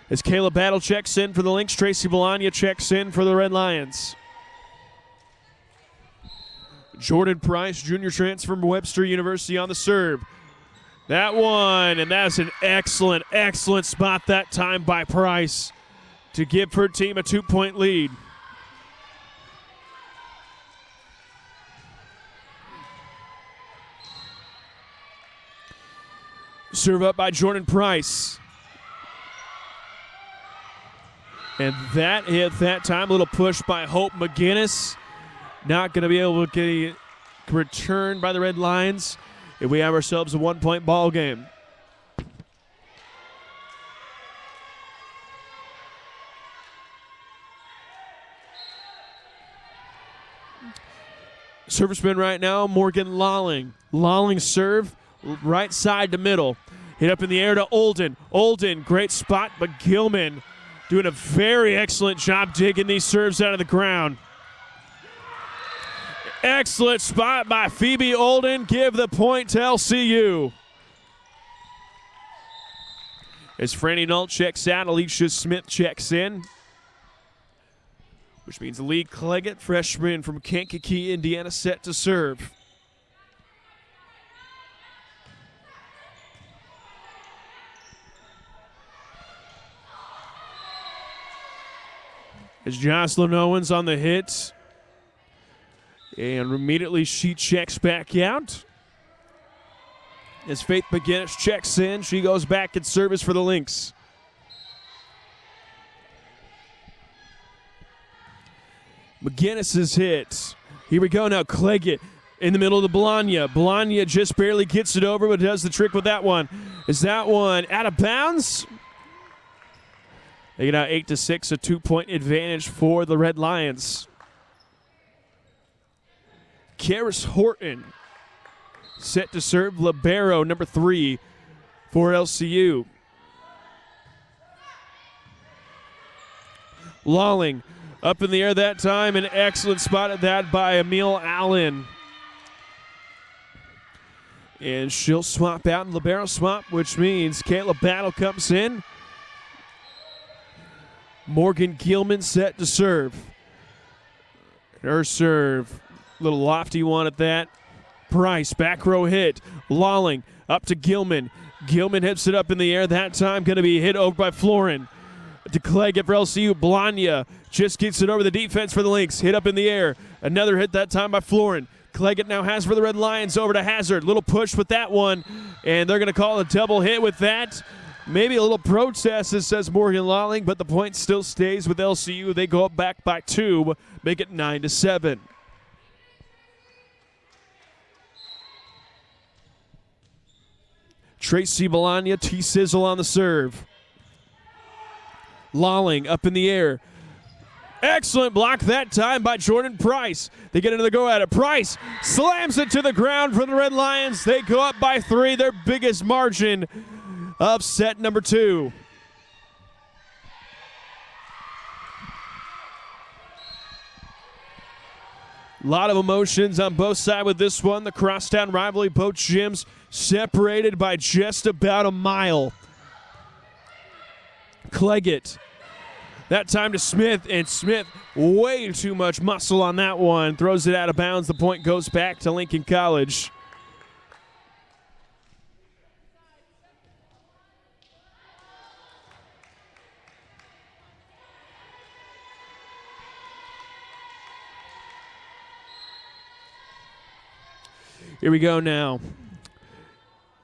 [SPEAKER 1] As Kayla Battle checks in for the Lynx, Tracy Bologna checks in for the Red Lions. Jordan Price, junior transfer from Webster University on the serve. That one, and that's an excellent, excellent spot that time by Price to give her team a 2-point lead. Serve up by Jordan Price. And that hit that time. A little push by Hope McGinnis. Not going to be able to get returned by the Red Lions. And we have ourselves a 1-point ball game. Serviceman right now, Morgan Lolling. Lolling serve, right side to middle. Hit up in the air to Olden. Olden, great spot, but Gilman doing a very excellent job digging these serves out of the ground. Excellent spot by Phoebe Olden. Give the point to LCU. As Franny Null checks out, Alicia Smith checks in. Which means Lee Cleggett, freshman from Kankakee, Indiana, set to serve. As Jocelyn Owens on the hit. And immediately she checks back out. As Faith McGinnis checks in, she goes back in service for the Lynx. McGinnis's hit. Here we go now. Cleggett in the middle of the Bologna. Bologna just barely gets it over, but does the trick with that one. Is that one out of bounds? They get out 8-6, a 2-point advantage for the Red Lions. Karis Horton set to serve. Libero, number 3 for LCU. Lolling up in the air that time. An excellent spot at that by Emil Allen. And she'll swap out and Libero swap, which means Kayla Battle comes in. Morgan Gilman set to serve. Her serve, little lofty one at that. Price, back row hit. Lolling up to Gilman. Gilman hits it up in the air that time. Going to be hit over by Florin. To Cleggett for LCU. Bologna just gets it over the defense for the Lynx. Hit up in the air. Another hit that time by Florin. Cleggett now has for the Red Lions over to Hazard. Little push with that one. And they're going to call a double hit with that. Maybe a little protest, as says Morgan Lolling, but the point still stays with LCU. They go up back by 2, make it 9-7. Tracy Bologna, T-Sizzle on the serve. Lolling up in the air. Excellent block that time by Jordan Price. They get another go at it. Price slams it to the ground for the Red Lions. They go up by 3, their biggest margin of set number 2. A lot of emotions on both sides with this one. The crosstown rivalry, both gyms separated by just about a mile. Cleggett, that time to Smith, and Smith, way too much muscle on that one. Throws it out of bounds. The point goes back to Lincoln College. Here we go now.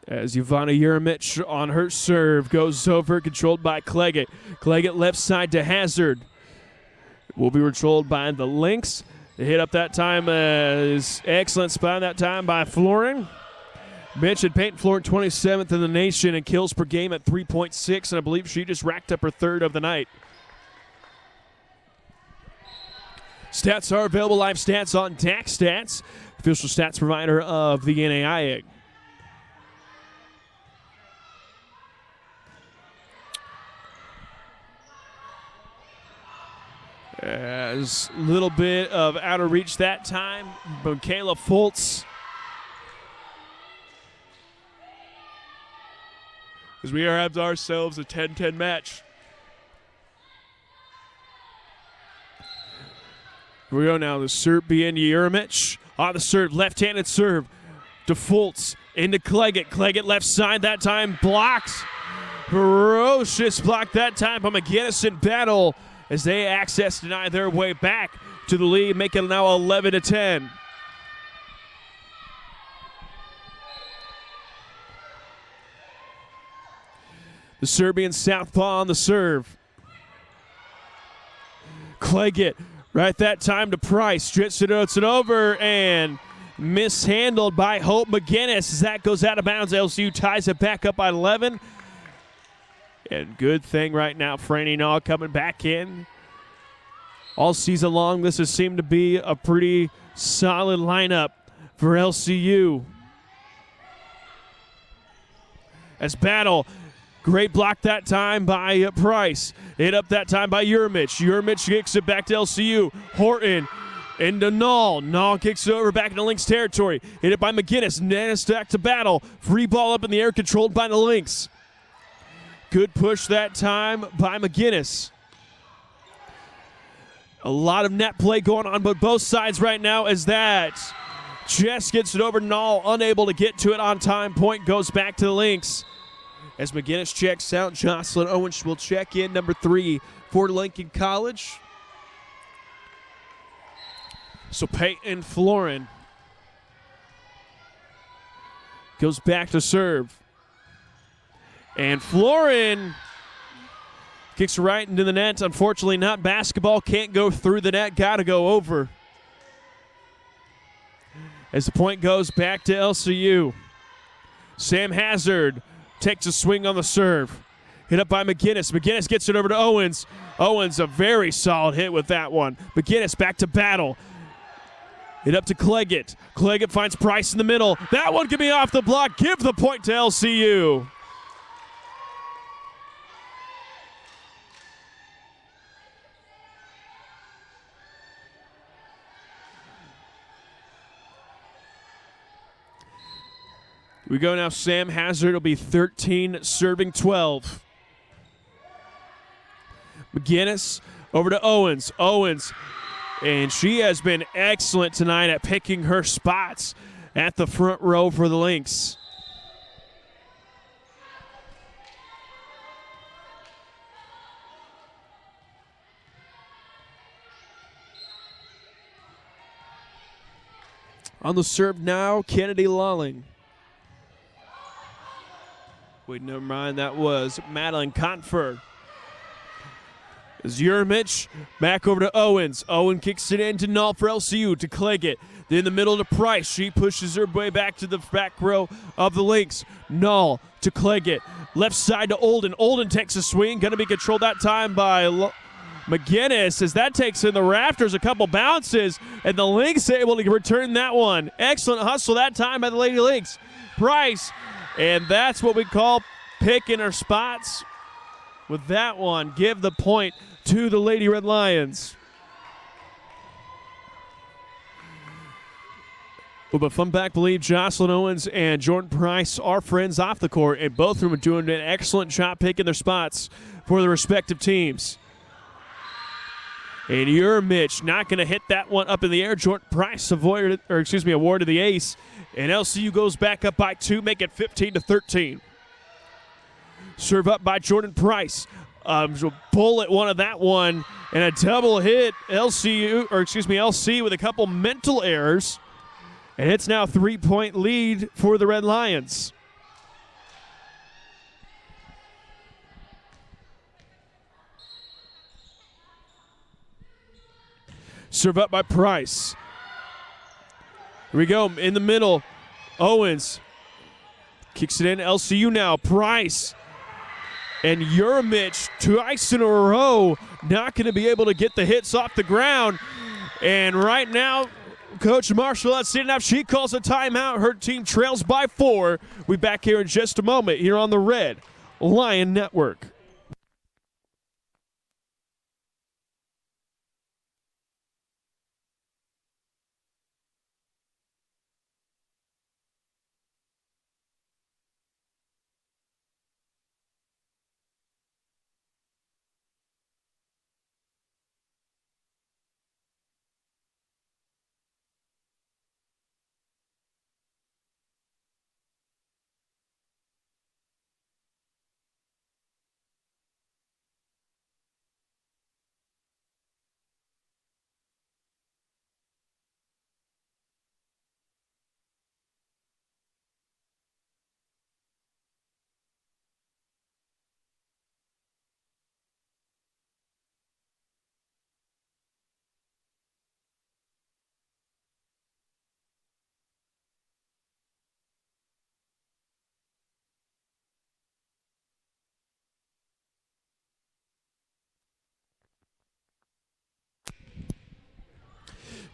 [SPEAKER 1] As Ivana Yermich on her serve goes over, controlled by Cleggett. Cleggett left side to Hazard. Will be controlled by the Lynx. The hit up that time is excellent spot that time by Florin. Mentioned Peyton Florin 27th in the nation in kills per game at 3.6, and I believe she just racked up her 3rd of the night. Stats are available, live stats on DAC Stats, official stats provider of the NAIA. As a little bit of out of reach that time. Michaela Foltz. As we have ourselves a 10-10 match. Here we go now. The Serbian Jeremic on the serve. Left-handed serve to Foltz. Into Cleggett. Cleggett left side that time. Blocks. Ferocious block that time by McGinnis in battle as they deny their way back to the lead, making it now 11-10. The Serbian southpaw on the serve. Cleggett right that time to Price. Drits it over and mishandled by Hope McGinnis as that goes out of bounds. LCU ties it back up by 11. And good thing right now, Franny Naw coming back in. All season long, this has seemed to be a pretty solid lineup for LCU. As battle, great block that time by Price. Hit up that time by Jeremic. Jeremic kicks it back to LCU. Horton into Null. Null kicks it over back into Lynx territory. Hit it by McGinnis. Nannis back to battle. Free ball up in the air, controlled by the Lynx. Good push that time by McGinnis. A lot of net play going on, but both sides right now as that. Jess gets it over Null, unable to get to it on time. Point goes back to the Lynx. As McGinnis checks out, Jocelyn Owens will check in, number 3 for Lincoln College. So Peyton Florin goes back to serve. And Florin kicks right into the net. Unfortunately, not basketball. Can't go through the net. Got to go over. As the point goes back to LCU. Sam Hazard takes a swing on the serve. Hit up by McGinnis. McGinnis gets it over to Owens. Owens, a very solid hit with that one. McGinnis back to battle. Hit up to Cleggett. Cleggett finds Price in the middle. That one can be off the block. Give the point to LCU. We go now. Sam Hazard will be 13, serving 12. McGinnis over to Owens. Owens, and she has been excellent tonight at picking her spots at the front row for the Lynx. On the serve now, Kennedy Lolling. Wait, never mind. That was Madeline Confer. Jeremic back over to Owens. Owen kicks it into Null for LCU to Cleggett. Then in the middle to Price. She pushes her way back to the back row of the Lynx. Null to Cleggett. Left side to Olden. Olden takes a swing. Going to be controlled that time by McGinnis as that takes in the rafters. A couple bounces. And the Lynx able to return that one. Excellent hustle that time by the Lady Lynx. Price. And that's what we call picking our spots. With that one, give the point to the Lady Red Lions. Well, but fun back, believe Jocelyn Owens and Jordan Price are friends off the court, and both of them are doing an excellent job picking their spots for their respective teams. And Jeremic not going to hit that one up in the air. Jordan Price awarded the ace. And LCU goes back up by 2, make it 15-13. Serve up by Jordan Price. Bullet one of that one. And a double hit. LC with a couple mental errors. And it's now a 3-point lead for the Red Lions. Serve up by Price. Here we go, in the middle. Owens kicks it in. LCU now. Price and Jeremic twice in a row not going to be able to get the hits off the ground. And right now, Coach Marshall has seen enough. She calls a timeout. Her team trails by 4. We'll be back here in just a moment here on the Red Lion Network.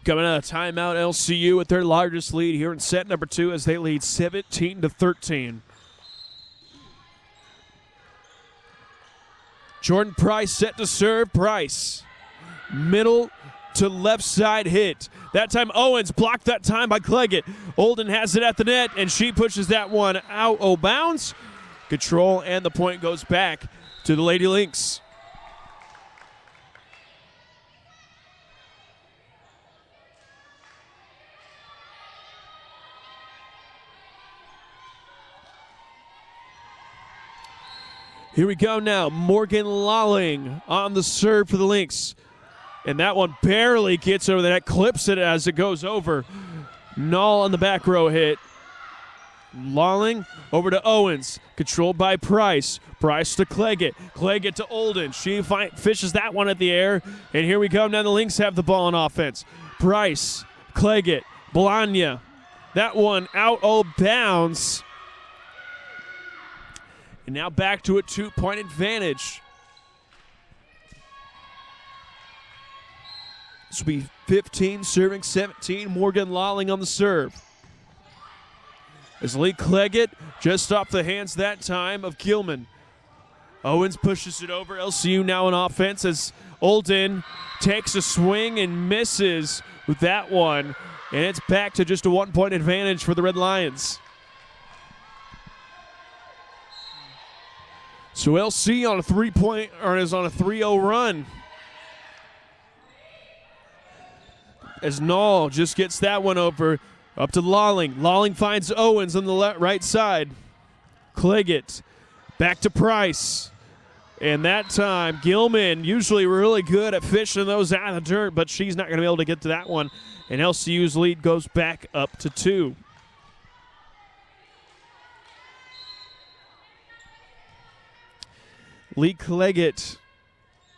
[SPEAKER 1] Coming out of timeout, LCU with their largest lead here in set number 2 as they lead 17-13. Jordan Price set to serve. Price, middle to left side hit. That time Owens blocked that time by Cleggett. Olden has it at the net, and she pushes that one out of bounds. Control, and the point goes back to the Lady Lynx. Here we go now. Morgan Lolling on the serve for the Lynx. And that one barely gets over the net, clips it as it goes over. Null on the back row hit. Lolling over to Owens, controlled by Price. Price to Cleggett. Cleggett to Olden. She fishes that one at the air. And here we go. Now the Lynx have the ball on offense. Price, Cleggett, Bologna. That one out of bounds. And now back to a 2-point advantage. This will be 15 serving 17. Morgan Lolling on the serve. As Lee Cleggett just off the hands that time of Gilman. Owens pushes it over. LCU now in offense as Olden takes a swing and misses with that one. And it's back to just a 1-point advantage for the Red Lions. So LC on a 3-point, or is on a 3-0 run. As Null just gets that one over, up to Lolling. Lolling finds Owens on the right side. Cleggett back to Price. And that time, Gilman, usually really good at fishing those out of the dirt, but she's not going to be able to get to that one. And LCU's lead goes back up to 2. Lee Cleggett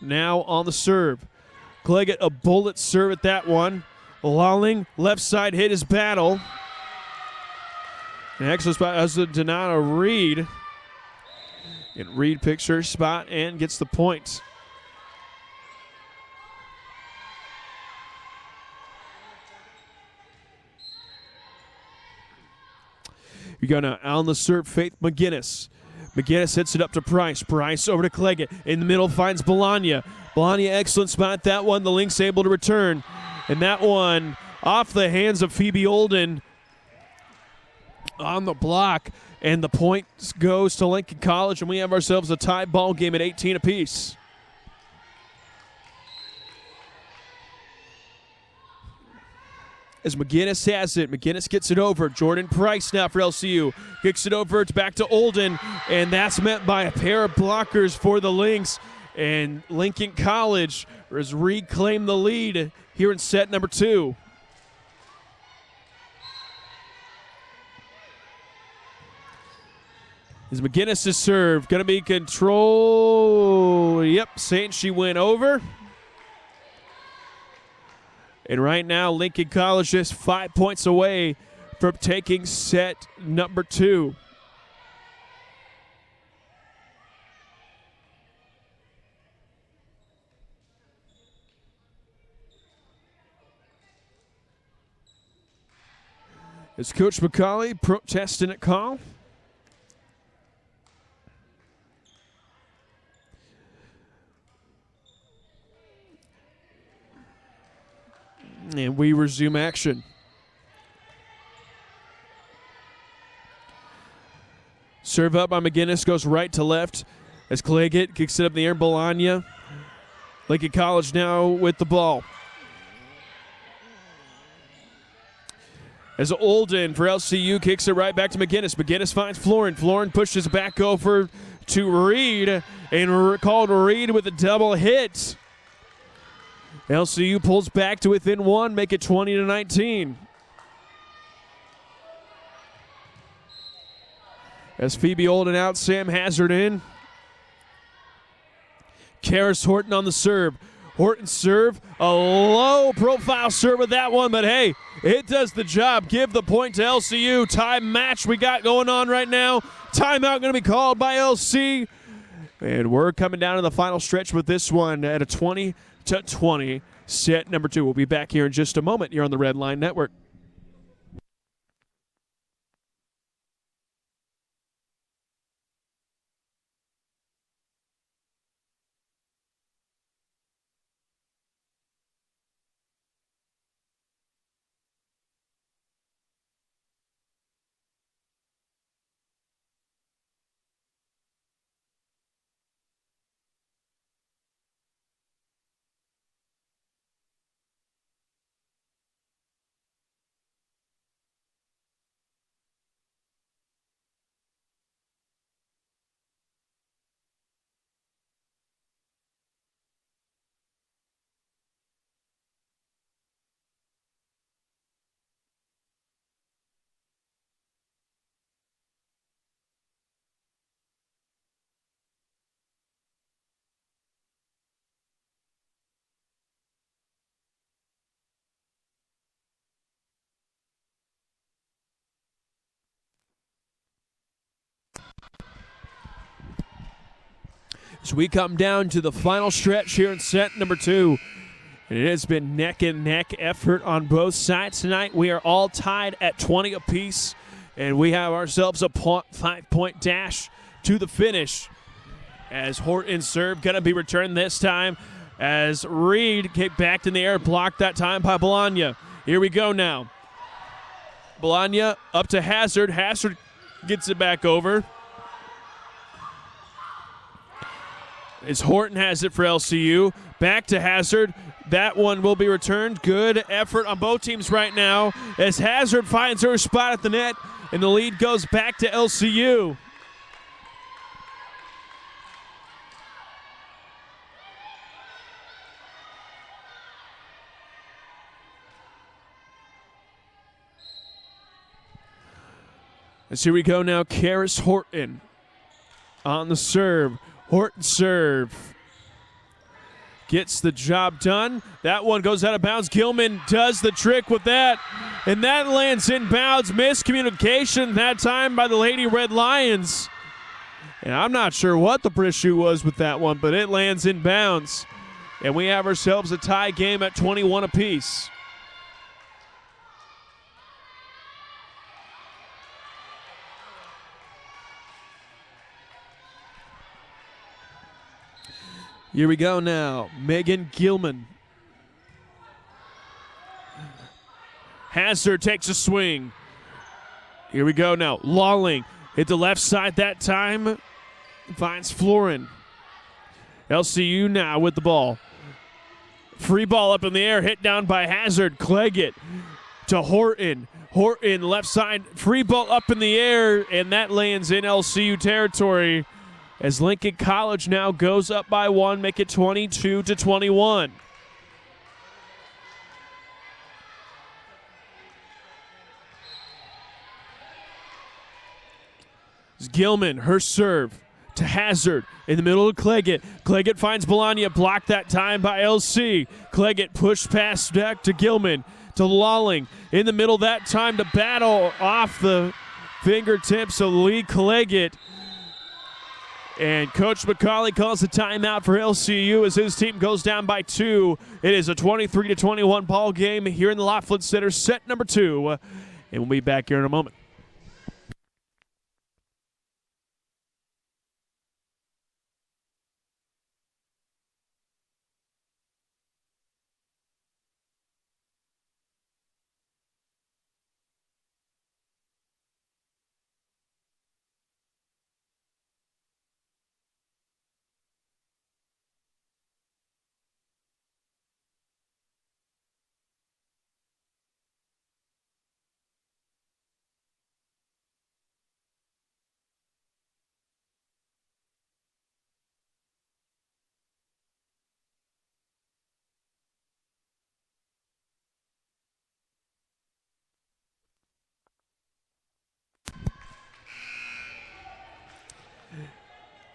[SPEAKER 1] now on the serve. Cleggett a bullet serve at that one. Lolling left side hit his battle. An excellent spot as the Donata Reed. And Reed picks her spot and gets the point. You go now on the serve, Faith McGinnis. McGinnis hits it up to Price. Price over to Cleggett. In the middle finds Bologna. Bologna, excellent spot. That one, the Lynx able to return. And that one off the hands of Phoebe Olden on the block. And the point goes to Lincoln College, and we have ourselves a tie ball game at 18 apiece. As McGinnis has it. McGinnis gets it over. Jordan Price now for LCU. Kicks it over. It's back to Olden. And that's met by a pair of blockers for the Lynx. And Lincoln College has reclaimed the lead here in set number 2. As McGinnis' serve. Going to be control. Yep, saying she went over. And right now, Lincoln College just 5 points away from taking set number 2. Is Coach McCauley protesting at call? And we resume action. Serve up by McGinnis, goes right to left as Cleggett kicks it up in the air. Bologna. Lincoln College now with the ball. As Olden for LCU kicks it right back to McGinnis. McGinnis finds Florin. Florin pushes back over to Reed and called Reed with a double hit. LCU pulls back to within 1, make it 20-19. As Phoebe Olden out, Sam Hazard in. Karis Horton on the serve. Horton serve, a low-profile serve with that one, but hey, it does the job. Give the point to LCU. Time match we got going on right now. Timeout going to be called by LC. And we're coming down to the final stretch with this one at a 20-20 set number 2. We'll be back here in just a moment here on the Red Line Network. So we come down to the final stretch here in set number 2. And it has been neck and neck effort on both sides tonight. We are all tied at 20 apiece, and we have ourselves a 5-point dash to the finish. As Horton's serve going to be returned this time, as Reed kicked back in the air, blocked that time by Bologna. Here we go now. Bologna up to Hazard. Hazard gets it back over. As Horton has it for LCU. Back to Hazard. That one will be returned. Good effort on both teams right now as Hazard finds her spot at the net, and the lead goes back to LCU. As here we go now, Karis Horton on the serve. Horton serve. Gets the job done. That one goes out of bounds. Gilman does the trick with that, and that lands in bounds. Miscommunication that time by the Lady Red Lions. And I'm not sure what the issue was with that one, but it lands in bounds. And we have ourselves a tie game at 21 apiece. Here we go now. Megan Gilman. Hazard takes a swing. Here we go now. Lawling hit the left side that time. Finds Florin. LCU now with the ball. Free ball up in the air. Hit down by Hazard. Cleggett to Horton. Horton left side. Free ball up in the air. And that lands in LCU territory. As Lincoln College now goes up by 1, make it 22-21. Gilman, her serve to Hazard in the middle of Cleggett. Cleggett finds Bologna, blocked that time by LC. Cleggett pushed pass back to Gilman, to Lawling. In the middle that time to battle off the fingertips of Lee Cleggett. And Coach McCauley calls a timeout for LCU as his team goes down by 2. It is a 23-21 ball game here in the Laughlin Center, set number 2. And we'll be back here in a moment.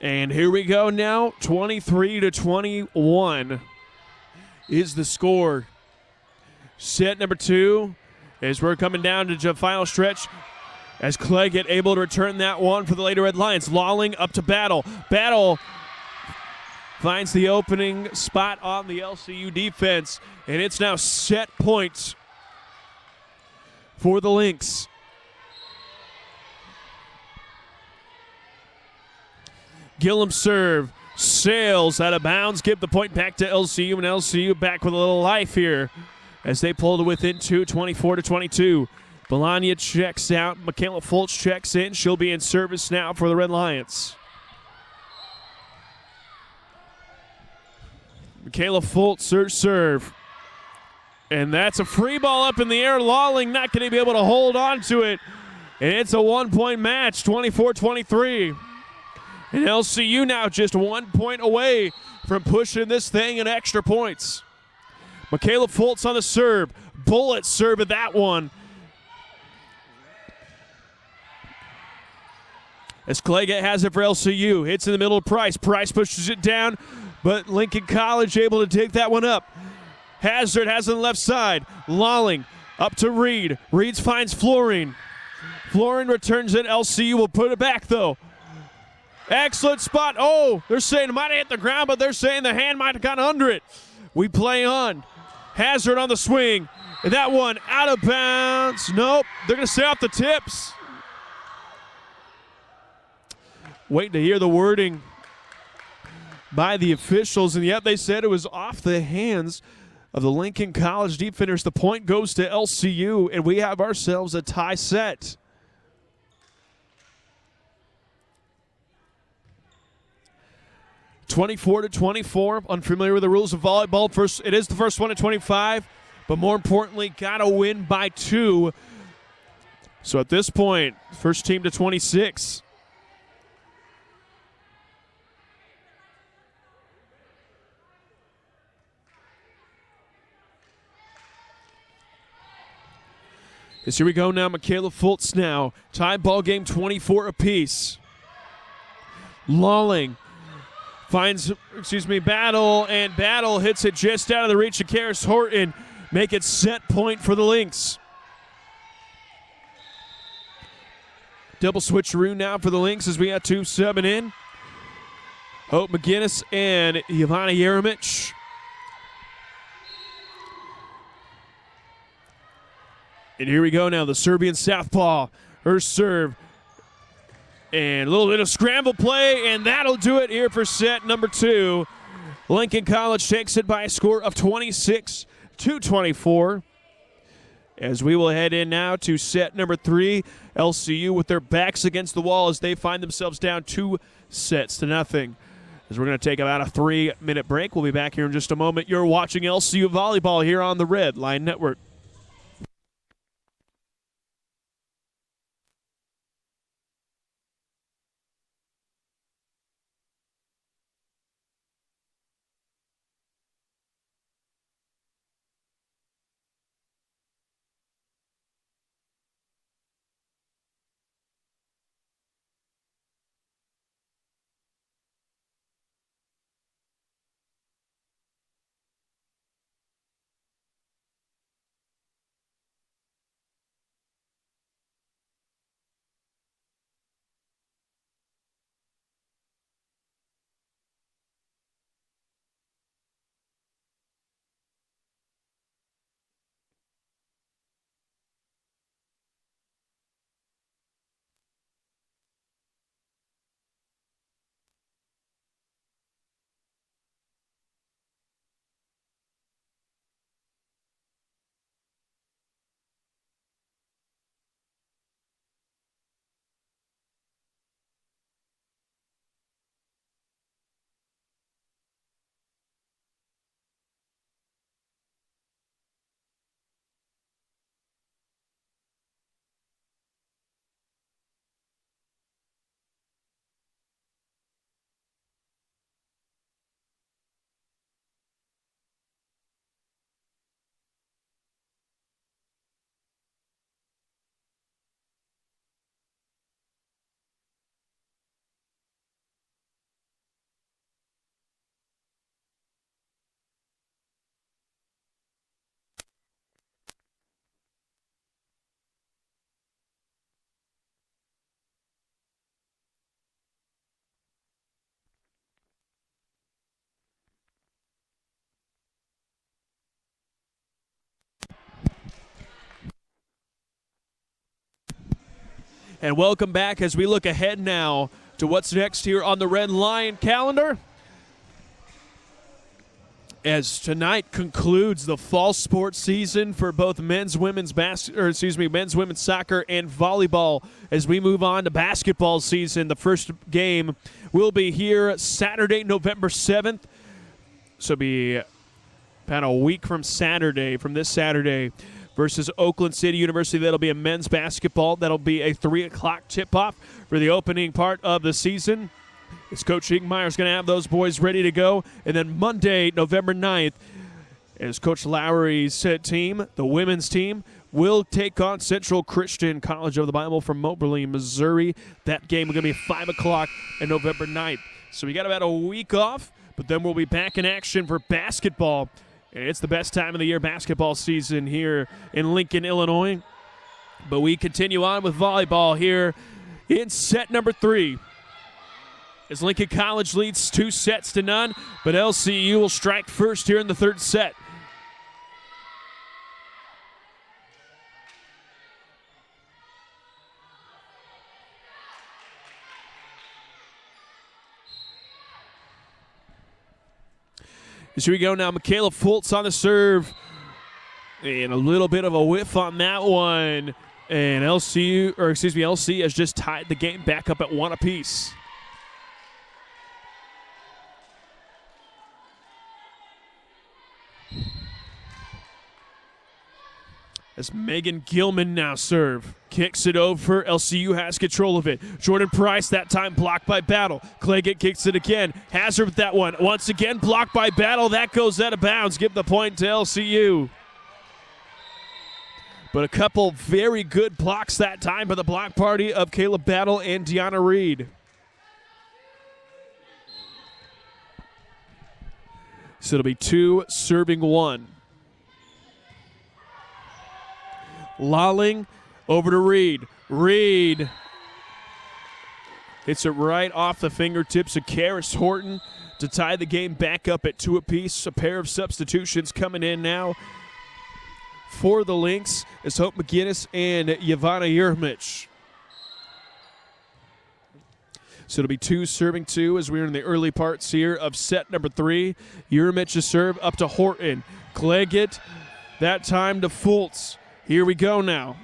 [SPEAKER 1] And here we go now, 23-21 is the score. Set number 2 as we're coming down to the final stretch as Cleggett able to return that one for the Lady Red Lions. Lawling up to Battle. Battle finds the opening spot on the LCU defense, and it's now set point for the Lynx. Gillum serve, sails out of bounds, give the point back to LCU, and LCU back with a little life here as they pull to within two, 24-22. Bologna checks out, Michaela Fultz checks in, she'll be in service now for the Red Lions. Michaela Fultz, her serve. And that's a free ball up in the air. Lawling not going to be able to hold on to it. And it's a one-point match, 24-23. And LCU now just 1 point away from pushing this thing in extra points. Michaela Fultz on the serve. Bullet serve at that one. As Clegget has it for LCU. Hits in the middle of Price. Price pushes it down, but Lincoln College able to take that one up. Hazard has it on the left side. Lawling up to Reed. Reed finds Florine. Florine returns it. LCU will put it back, though. Excellent spot. Oh, they're saying it might have hit the ground, but they're saying the hand might have gone under it. We play on. Hazard on the swing. And that one out of bounds. Nope. They're going to stay off the tips. Waiting to hear the wording by the officials. And yet they said it was off the hands of the Lincoln College defenders. The point goes to LCU, and we have ourselves a tie set. (24-24). Unfamiliar with the rules of volleyball. It is the first one at 25, but more importantly, gotta win by 2. So at this point, first team to 26. As here we go now, Michaela Fultz now. Tie ball game, 24 apiece. Lawling finds, Battle, and Battle hits it just out of the reach of Karis Horton. Make it set point for the Lynx. Double switcheroo now for the Lynx as we got 2 subbing in. Hope McGinnis and Ivana Jeremic. And here we go now, the Serbian southpaw. Her serve. And a little bit of scramble play, and that'll do it here for set number 2. Lincoln College takes it by a score of 26-24. As we will head in now to set number 3. LCU with their backs against the wall as they find themselves down 2-0. As we're going to take about a 3-minute break. We'll be back here in just a moment. You're watching LCU Volleyball here on the Red Line Network. And welcome back as we look ahead now to what's next here on the Red Lion calendar. As tonight concludes the fall sports season for both men's, women's soccer, and volleyball. As we move on to basketball season, the first game will be here Saturday, November 7th. So it'll be about a week from this Saturday, versus Oakland City University. That'll be a men's basketball. That'll be a 3 o'clock tip-off for the opening part of the season. It's Coach Ingmeyer's going to have those boys ready to go. And then Monday, November 9th, as Coach Lowry's team, the women's team, will take on Central Christian College of the Bible from Moberly, Missouri. That game is going to be 5 o'clock on November 9th. So we got about a week off, but then we'll be back in action for basketball. And it's the best time of the year basketball season here in Lincoln, Illinois. But we continue on with volleyball here in set number 3. As Lincoln College leads 2-0, but LCU will strike first here in the third set. As here we go now, Michaela Fultz on the serve. And a little bit of a whiff on that one. And LC has just tied the game back up at 1 apiece. As Megan Gilman now serve. Kicks it over. LCU has control of it. Jordan Price that time blocked by Battle. Claggett kicks it again. Has her with that one. Once again blocked by Battle. That goes out of bounds. Give the point to LCU. But a couple very good blocks that time by the block party of Caleb Battle and Deanna Reed. So it'll be 2 serving 1. Lolling over to Reed. Reed hits it right off the fingertips of Karis Horton to tie the game back up at 2 apiece. A pair of substitutions coming in now for the Lynx is Hope McGinnis and Yvonne Yermich. So it'll be 2 serving 2 as we're in the early parts here of set number 3. Yermich's serve up to Horton. Claggett, that time to Fultz. Here we go now.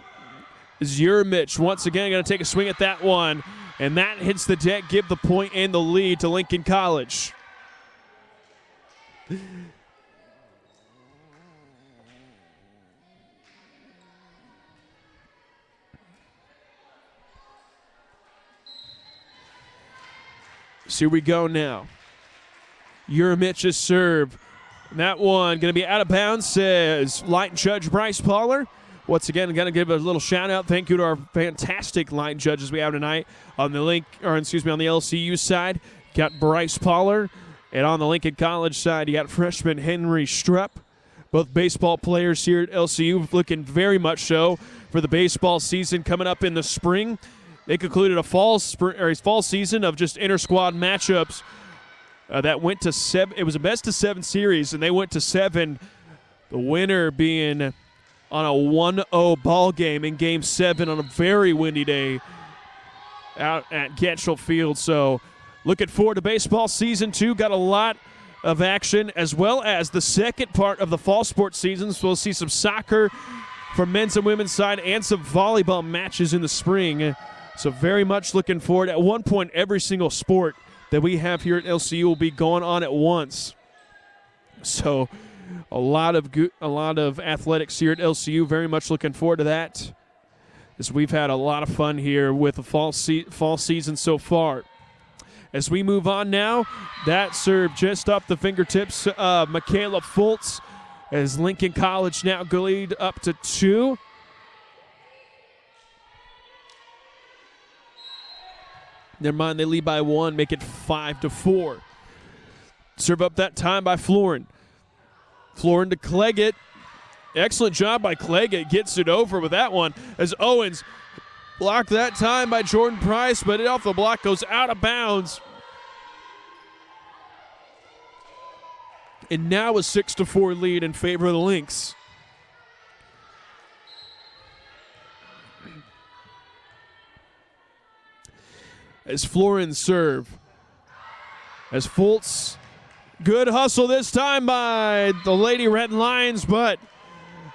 [SPEAKER 1] Is Yermich once again going to take a swing at that one, and that hits the deck, give the point and the lead to Lincoln College. So here we go now. Yermich's serve. That one going to be out of bounds, says line judge Bryce Poller. Once again, going to give a little shout out. Thank you to our fantastic line judges we have tonight on the on the LCU side. Got Bryce Poller, and on the Lincoln College side, you got freshman Henry Strupp. Both baseball players here at LCU looking very much so for the baseball season coming up in the spring. They concluded a fall season of just inter-squad matchups that went to 7. It was a best-of-7 series, and they went to 7. The winner being on a 1-0 ball game in Game 7 on a very windy day out at Getchell Field. So looking forward to baseball season 2. Got a lot of action, as well as the second part of the fall sports season. So we'll see some soccer from men's and women's side and some volleyball matches in the spring. So very much looking forward. At one point, every single sport that we have here at LCU will be going on at once. So a lot of athletics here at LCU. Very much looking forward to that, as we've had a lot of fun here with the fall season so far. As we move on now, that serve just up the fingertips of Michaela Fultz, as Lincoln College now lead up to 2. Never mind, they lead by 1, make it 5-4. Serve up that time by Florin. Florin to Claggett. Excellent job by Claggett. Gets it over with that one, as Owens blocked that time by Jordan Price, but it off the block goes out of bounds. And now a 6-4 lead in favor of the Lynx. as Florin serve. As Fultz, good hustle this time by the Lady Red Lions, but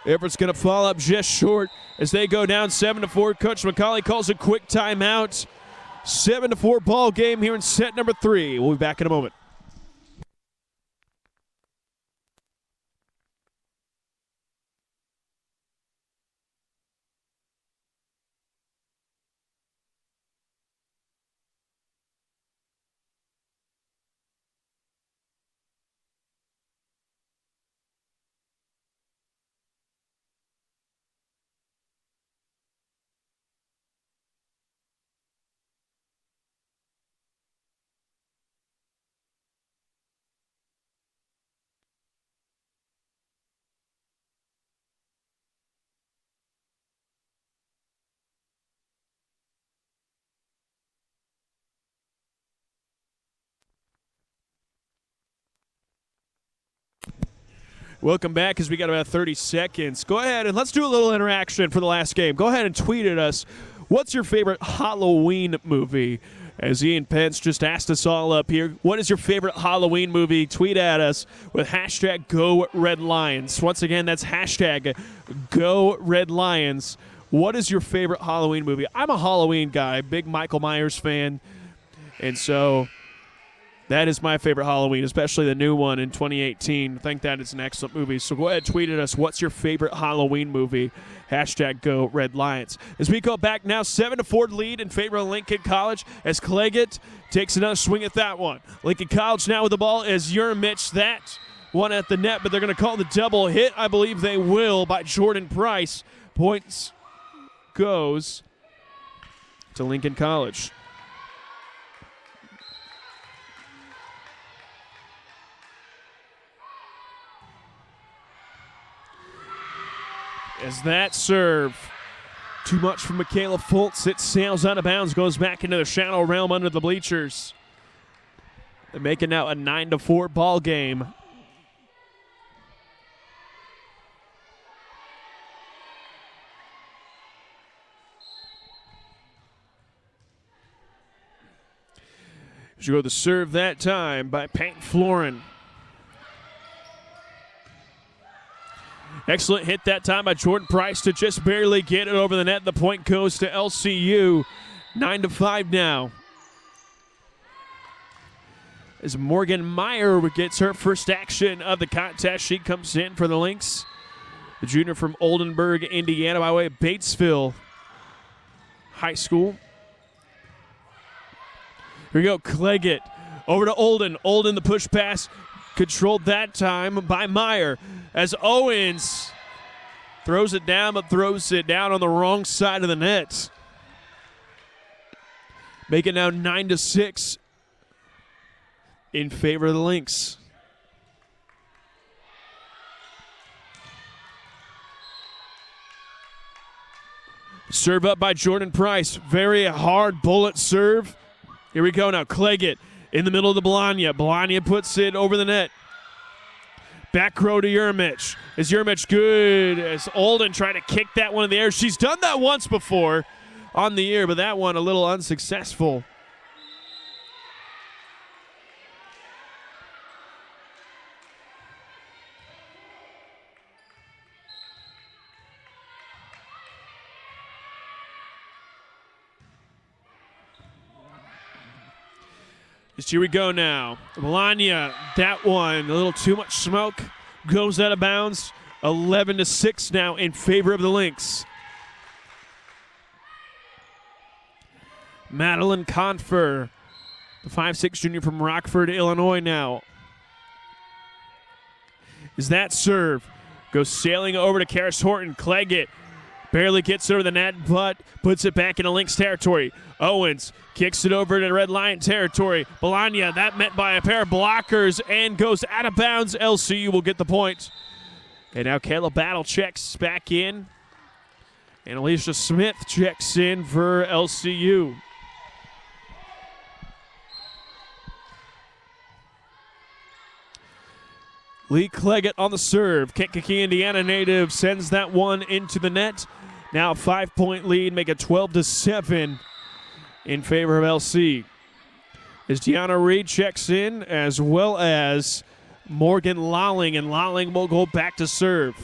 [SPEAKER 1] Everett's going to fall up just short as they go down 7-4. Coach McCauley calls a quick timeout. 7-4 ball game here in set number 3. We'll be back in a moment. Welcome back as we got about 30 seconds. Go ahead and let's do a little interaction for the last game. Go ahead and tweet at us. What's your favorite Halloween movie? As Ian Pence just asked us all up here, what is your favorite Halloween movie? Tweet at us with hashtag #GoRedLions. Once again, that's hashtag #GoRedLions. What is your favorite Halloween movie? I'm a Halloween guy, big Michael Myers fan, and so that is my favorite Halloween, especially the new one in 2018. I think that is an excellent movie. So go ahead and tweet at us. What's your favorite Halloween movie? Hashtag #GoRedLions. As we go back now, 7-4 lead in favor of Lincoln College as Claggett takes another swing at that one. Lincoln College now with the ball as Urmich. That one at the net, but they're going to call the double hit. I believe they will by Jordan Price. Points goes to Lincoln College. As that serve, too much for Michaela Fultz. It sails out of bounds, goes back into the shallow realm under the bleachers. They're making now a 9-4 ball game. As you go to serve that time by Peyton Florin. Excellent hit that time by Jordan Price to just barely get it over the net. The point goes to LCU. 9-5 now. As Morgan Meyer gets her first action of the contest, she comes in for the Lynx. The junior from Oldenburg, Indiana, by way of Batesville High School. Here we go, Claggett over to Olden. Olden, the push pass, controlled that time by Meyer. As Owens throws it down, but throws it down on the wrong side of the net. Make it now 9-6 in favor of the Lynx. Serve up by Jordan Price. Very hard bullet serve. Here we go now. Claggett in the middle of the Bologna. Bologna puts it over the net. Back row to Urmich. Is Urmich good? As Olden trying to kick that one in the air. She's done that once before on the air, but that one a little unsuccessful. Here we go now. Melania, that one, a little too much smoke. Goes out of bounds. 11-6 now in favor of the Lynx. Madeline Confer, the 5'6" junior from Rockford, Illinois now. Is that serve? Goes sailing over to Karis Horton. Claggett barely gets over the net, but puts it back into Lynx territory. Owens kicks it over to Red Lion territory. Bologna, that met by a pair of blockers and goes out of bounds. LCU will get the point. And now Kayla Battle checks back in. And Alicia Smith checks in for LCU. Lee Claggett on the serve. Kankakee, Indiana native sends that one into the net. Now a 5-point lead, make it 12-7 in favor of LC. As Deanna Reed checks in, as well as Morgan Lolling, and Lolling will go back to serve.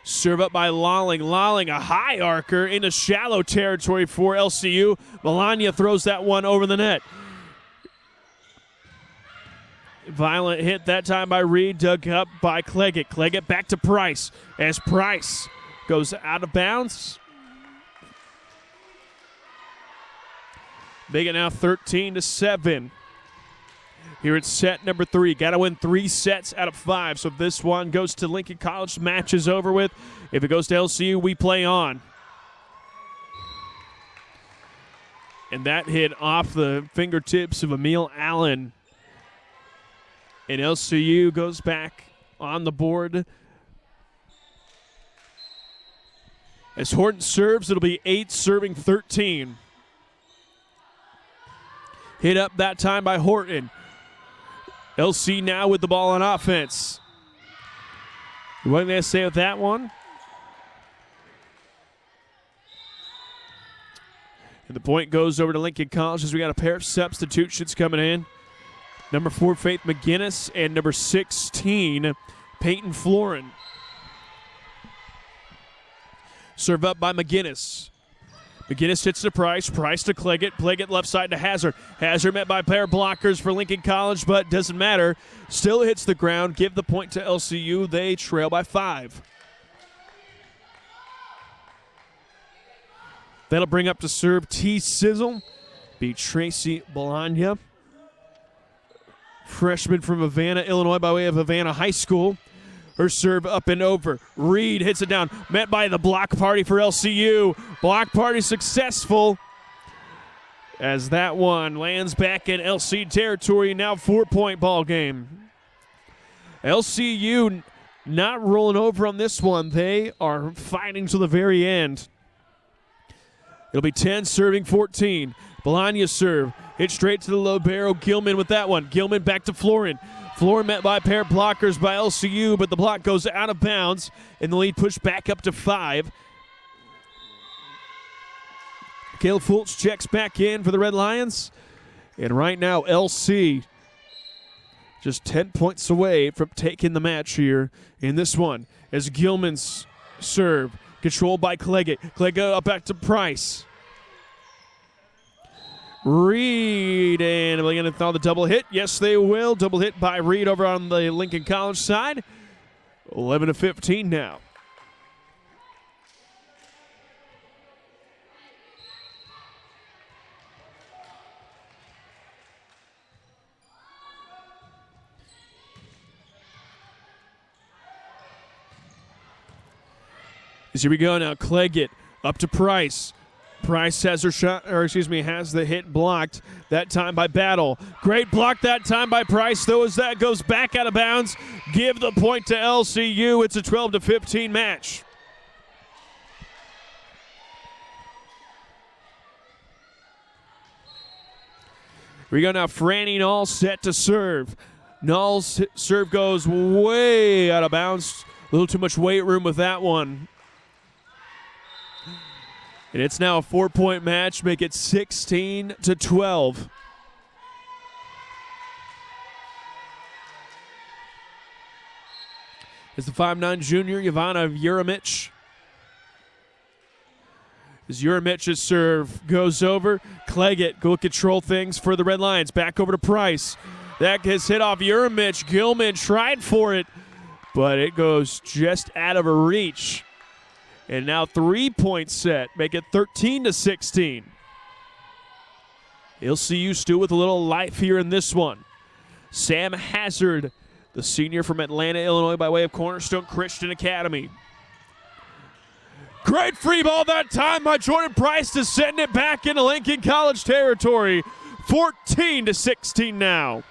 [SPEAKER 1] Serve up by Lolling. Lolling, a high arcer into shallow territory for LCU. Melania throws that one over the net. Violent hit that time by Reed, dug up by Cleggett. Cleggett back to Price as Price goes out of bounds. Make it now 13-7. Here it's set number 3. Got to win 3 sets out of 5. So if this one goes to Lincoln College, match is over with. If it goes to LCU, we play on. And that hit off the fingertips of Emil Allen. And LCU goes back on the board. As Horton serves, it'll be 8 serving 13. Hit up that time by Horton. LC now with the ball on offense. What are they going to say with that one? And the point goes over to Lincoln College as we got a pair of substitutions coming in. Number 4, Faith McGinnis, and number 16, Peyton Florin. Serve up by McGinnis. McGinnis hits to Price. Price to Cleggett. Cleggett left side to Hazard. Hazard met by pair of blockers for Lincoln College, but doesn't matter. Still hits the ground. Give the point to LCU. They trail by 5. That'll bring up to serve T. Sizzle. Be Tracy Bologna. Freshman from Havana, Illinois, by way of Havana High School. Her serve up and over. Reed hits it down. Met by the block party for LCU. Block party successful as that one lands back in LC territory. Now 4-point ball game. LCU not rolling over on this one. They are fighting to the very end. It'll be 10 serving 14. Bologna serve. Hit straight to the low barrel. Gilman with that one. Gilman back to Florin. Florin met by a pair of blockers by LCU, but the block goes out of bounds, and the lead pushed back up to 5. Caleb Fultz checks back in for the Red Lions. And right now, LC just 10 points away from taking the match here in this one. As Gilman's serve, controlled by Cleggett. Cleggett up back to Price. Reed, and are they going to throw the double hit? Yes, they will. Double hit by Reed over on the Lincoln College side. 11-15 now. As here we go now. Cleggett up to Price. Price has her shot, or has the hit blocked. That time by Battle. Great block that time by Price, though, as that goes back out of bounds. Give the point to LCU. It's a 12-15 match. Here we go now. Franny Null set to serve. Null's serve goes way out of bounds. A little too much weight room with that one. And it's now a 4-point match. Make it 16-12. As the 5'9" junior, Ivana Uremich. As Uremich's serve goes over, Cleggett will control things for the Red Lions. Back over to Price. That gets hit off Uremich. Gilman tried for it, but it goes just out of her reach. And now 3-point set. Make it 13-16. LCU still with a little life here in this one. Sam Hazard, the senior from Atlanta, Illinois, by way of Cornerstone Christian Academy. Great free ball that time by Jordan Price to send it back into Lincoln College territory. 14-16 now.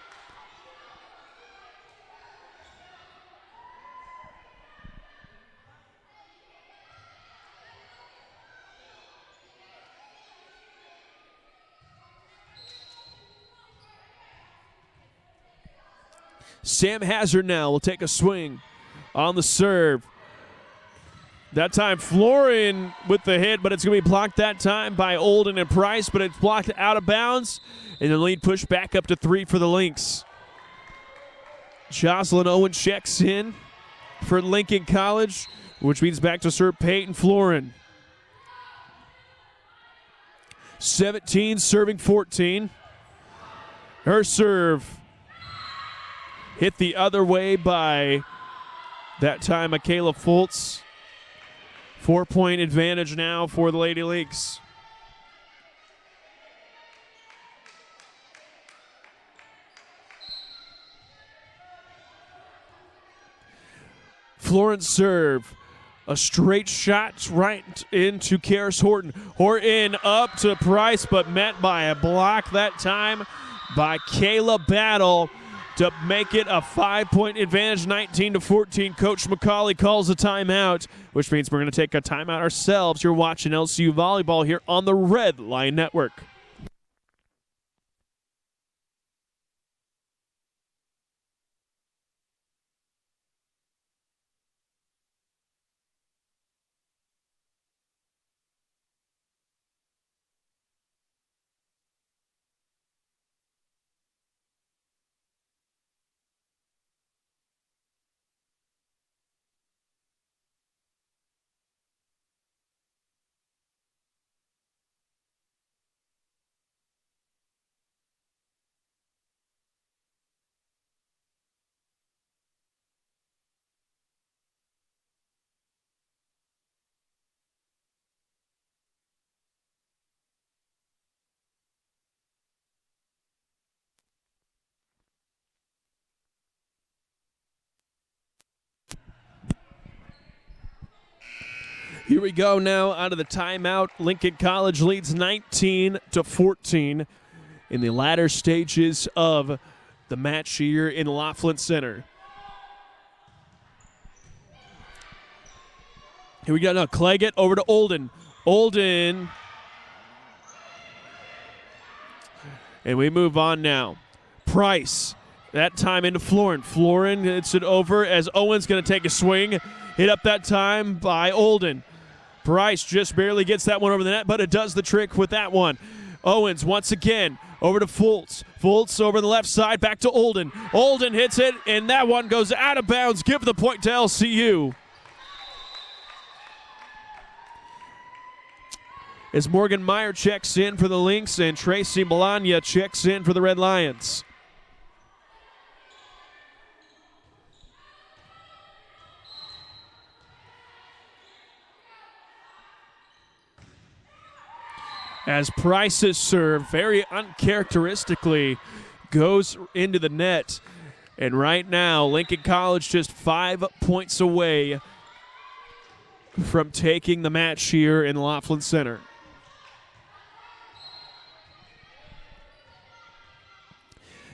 [SPEAKER 1] Sam Hazard now will take a swing on the serve. That time, Florin with the hit, but it's going to be blocked that time by Olden and Price, but it's blocked out of bounds, and the lead pushed back up to 3 for the Lynx. Jocelyn Owen checks in for Lincoln College, which means back to serve Peyton Florin. 17 serving 14. Her serve hit the other way by, that time, Michaela Fultz. 4-point advantage now for the Lady Lynx. Florence serve. A straight shot right into Karis Horton. Horton up to Price, but met by a block that time by Kayla Battle to make it a 5-point advantage, 19-14. Coach McCauley calls a timeout, which means we're going to take a timeout ourselves. You're watching LCU Volleyball here on the Red Line Network. Here we go now out of the timeout. Lincoln College leads 19-14 in the latter stages of the match here in Laughlin Center. Here we go now. Claggett over to Olden. Olden. And we move on now. Price. That time into Florin. Florin hits it over as Owen's going to take a swing. Hit up that time by Olden. Price just barely gets that one over the net, but it does the trick with that one. Owens once again over to Fultz. Fultz over the left side, back to Olden. Olden hits it, and that one goes out of bounds. Give the point to LCU. As Morgan Meyer checks in for the Lynx and Tracy Melania checks in for the Red Lions. As Price's serve very uncharacteristically goes into the net. And right now, Lincoln College just 5 points away from taking the match here in Laughlin Center.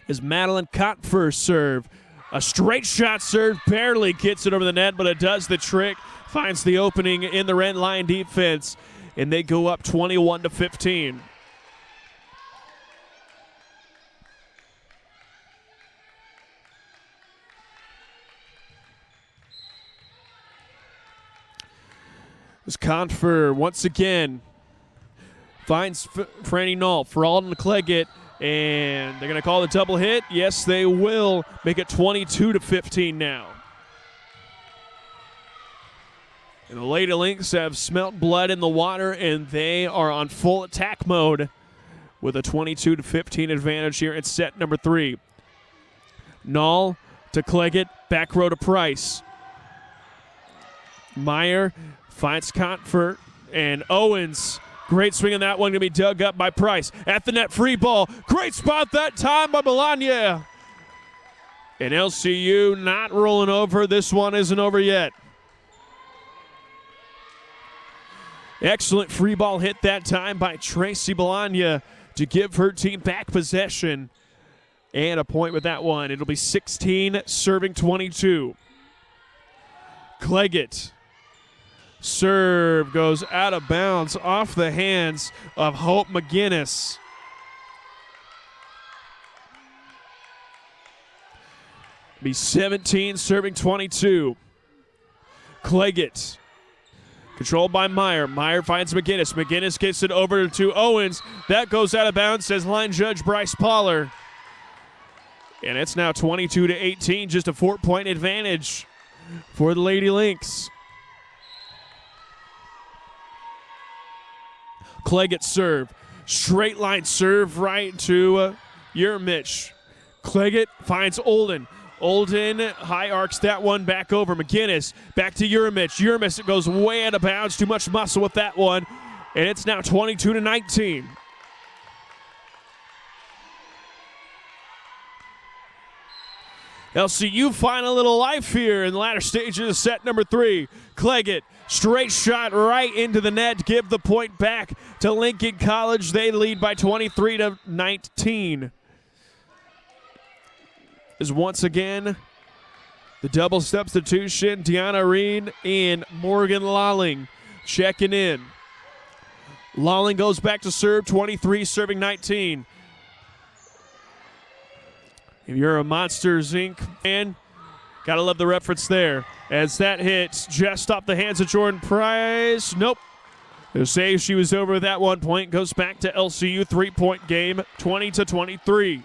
[SPEAKER 1] As Madeline Kotfer serve. A straight shot serve, barely gets it over the net, but it does the trick. Finds the opening in the Red Line defense. And they go up 21-15. As Confer once again finds Franny Knoll for Alden Cleggett, and they're going to call the double hit. Yes, they will. Make it 22-15 now. And the Lady Lynx have smelt blood in the water, and they are on full attack mode with a 22-15 advantage here in set number 3. Knoll to Cleggett, back row to Price. Meyer finds Confer, and Owens. Great swing on that one, going to be dug up by Price. At the net, free ball. Great spot that time by Melania. And LCU not rolling over. This one isn't over yet. Excellent free ball hit that time by Tracy Melania to give her team back possession. And a point with that one. It'll be 16 serving 22. Cleggett. Serve goes out of bounds off the hands of Hope McGinnis. Be 17 serving 22. Cleggett Controlled by Meyer. Meyer finds McGinnis. McGinnis gets it over to Owens. That goes out of bounds, says line judge Bryce Poller. And it's now 22-18, just a 4-point advantage for the Lady Lynx. Cleggett serve. Straight line serve right to Yermich. Cleggett finds Olden. Olden high arcs that one back over. McGinnis back to Yermich. Yermich goes way out of bounds. Too much muscle with that one. And it's now 22-19. LCU find a little life here in the latter stages of set number 3. Cleggett, straight shot right into the net. Give the point back to Lincoln College. They lead by 23-19. Is once again the double substitution. Deanna Reed and Morgan Lolling checking in. Lolling goes back to serve, 23 serving 19. If you're a Monsters Inc. fan, gotta love the reference there. As that hits just off the hands of Jordan Price. Nope. They'll say she was over that 1 point. Goes back to LCU, 3-point game, 20-23.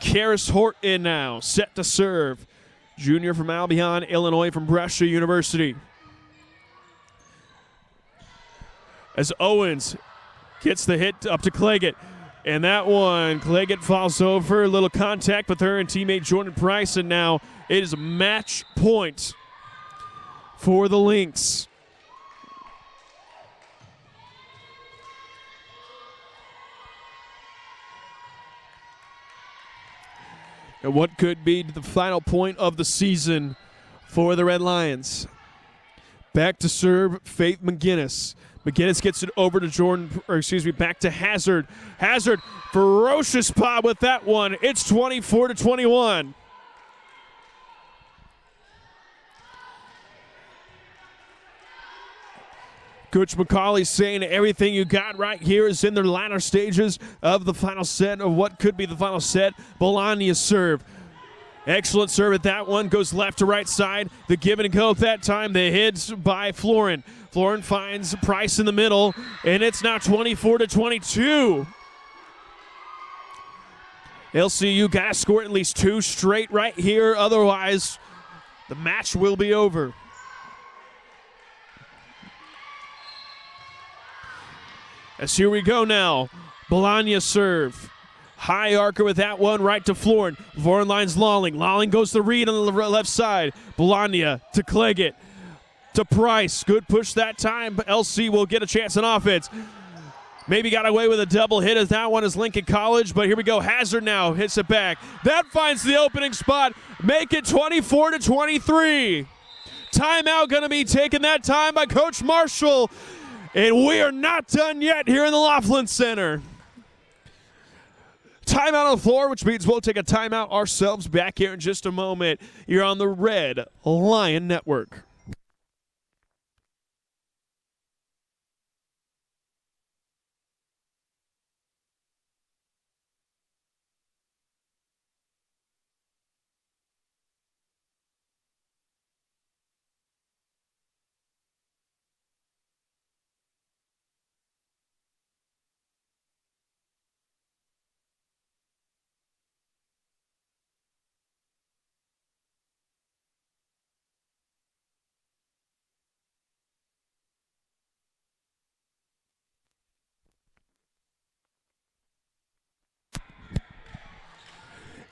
[SPEAKER 1] Karis Horton now set to serve. Junior from Albion, Illinois from Brescia University. As Owens gets the hit up to Cleggett. And that one, Cleggett falls over. A little contact with her and teammate Jordan Price. And now it is a match point for the Lynx. And what could be the final point of the season for the Red Lions. Back to serve, Faith McGinnis. McGinnis gets it over to back to Hazard. Hazard, ferocious pop with that one. It's 24-21. Coach McCauley saying everything you got right here is in the latter stages of the final set, of what could be the final set. Bologna's serve. Excellent serve at that one. Goes left to right side. The give and go at that time. The hits by Florin. Florin finds Price in the middle, and it's now 24-22. LCU got to score at least 2 straight right here. Otherwise, the match will be over. As here we go now. Bologna serve. High arcer with that one right to Florin. Florin lines Lolling. Lolling goes to Reed on the left side. Bologna to Cleggett. To Price. Good push that time. LC will get a chance on offense. Maybe got away with a double hit as that one is Lincoln College. But here we go. Hazard now hits it back. That finds the opening spot. Make it 24-23. Timeout going to be taken that time by Coach Marshall. And we are not done yet here in the Laughlin Center. Timeout on the floor, which means we'll take a timeout ourselves back here in just a moment. You're on the Red Lion Network.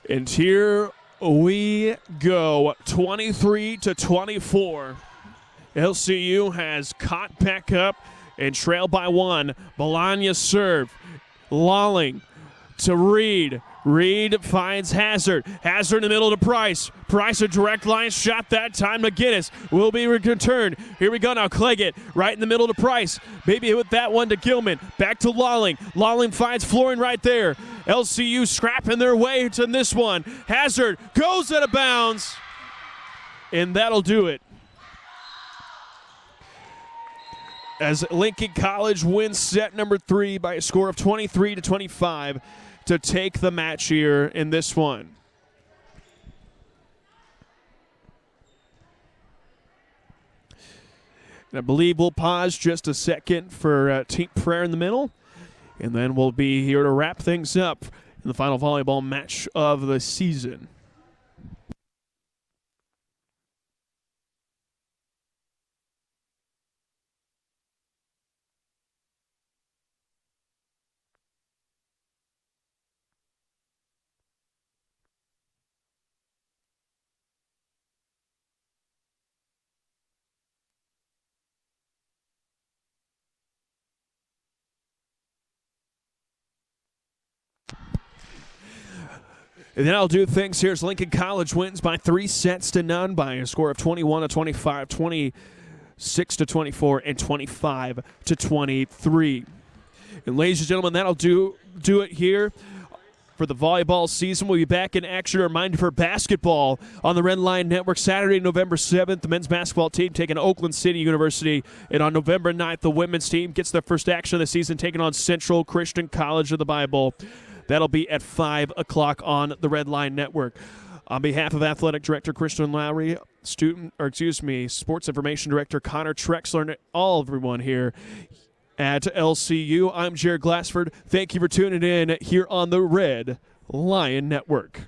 [SPEAKER 1] And here we go, 23-24. LCU has caught back up and trailed by 1. Bologna serve. Lolling to Reed. Reed finds Hazard. Hazard in the middle to Price. Price a direct line shot that time. McGinnis will be returned. Here we go now. Cleggett right in the middle to Price. Maybe with that one to Gilman. Back to Lolling. Lolling finds Florin right there. LCU scrapping their way to this one. Hazard goes out of bounds. And that'll do it. As Lincoln College wins set number 3 by a score of 23-25 to take the match here in this one. I believe we'll pause just a second for team prayer in the middle, and then we'll be here to wrap things up in the final volleyball match of the season. And then I'll do things here as Lincoln College wins by 3-0 by a score of 21-25, 26-24, and 25-23. And ladies and gentlemen, that'll do it here for the volleyball season. We'll be back in action. A reminder for basketball on the Red Line Network Saturday, November 7th. The men's basketball team taking Oakland City University. And on November 9th, the women's team gets their first action of the season, taking on Central Christian College of the Bible. That'll be at 5 o'clock on the Red Line Network. On behalf of Athletic Director Christian Lowry, Sports Information Director Connor Trexler, and all everyone here at LCU, I'm Jared Glassford. Thank you for tuning in here on the Red Lion Network.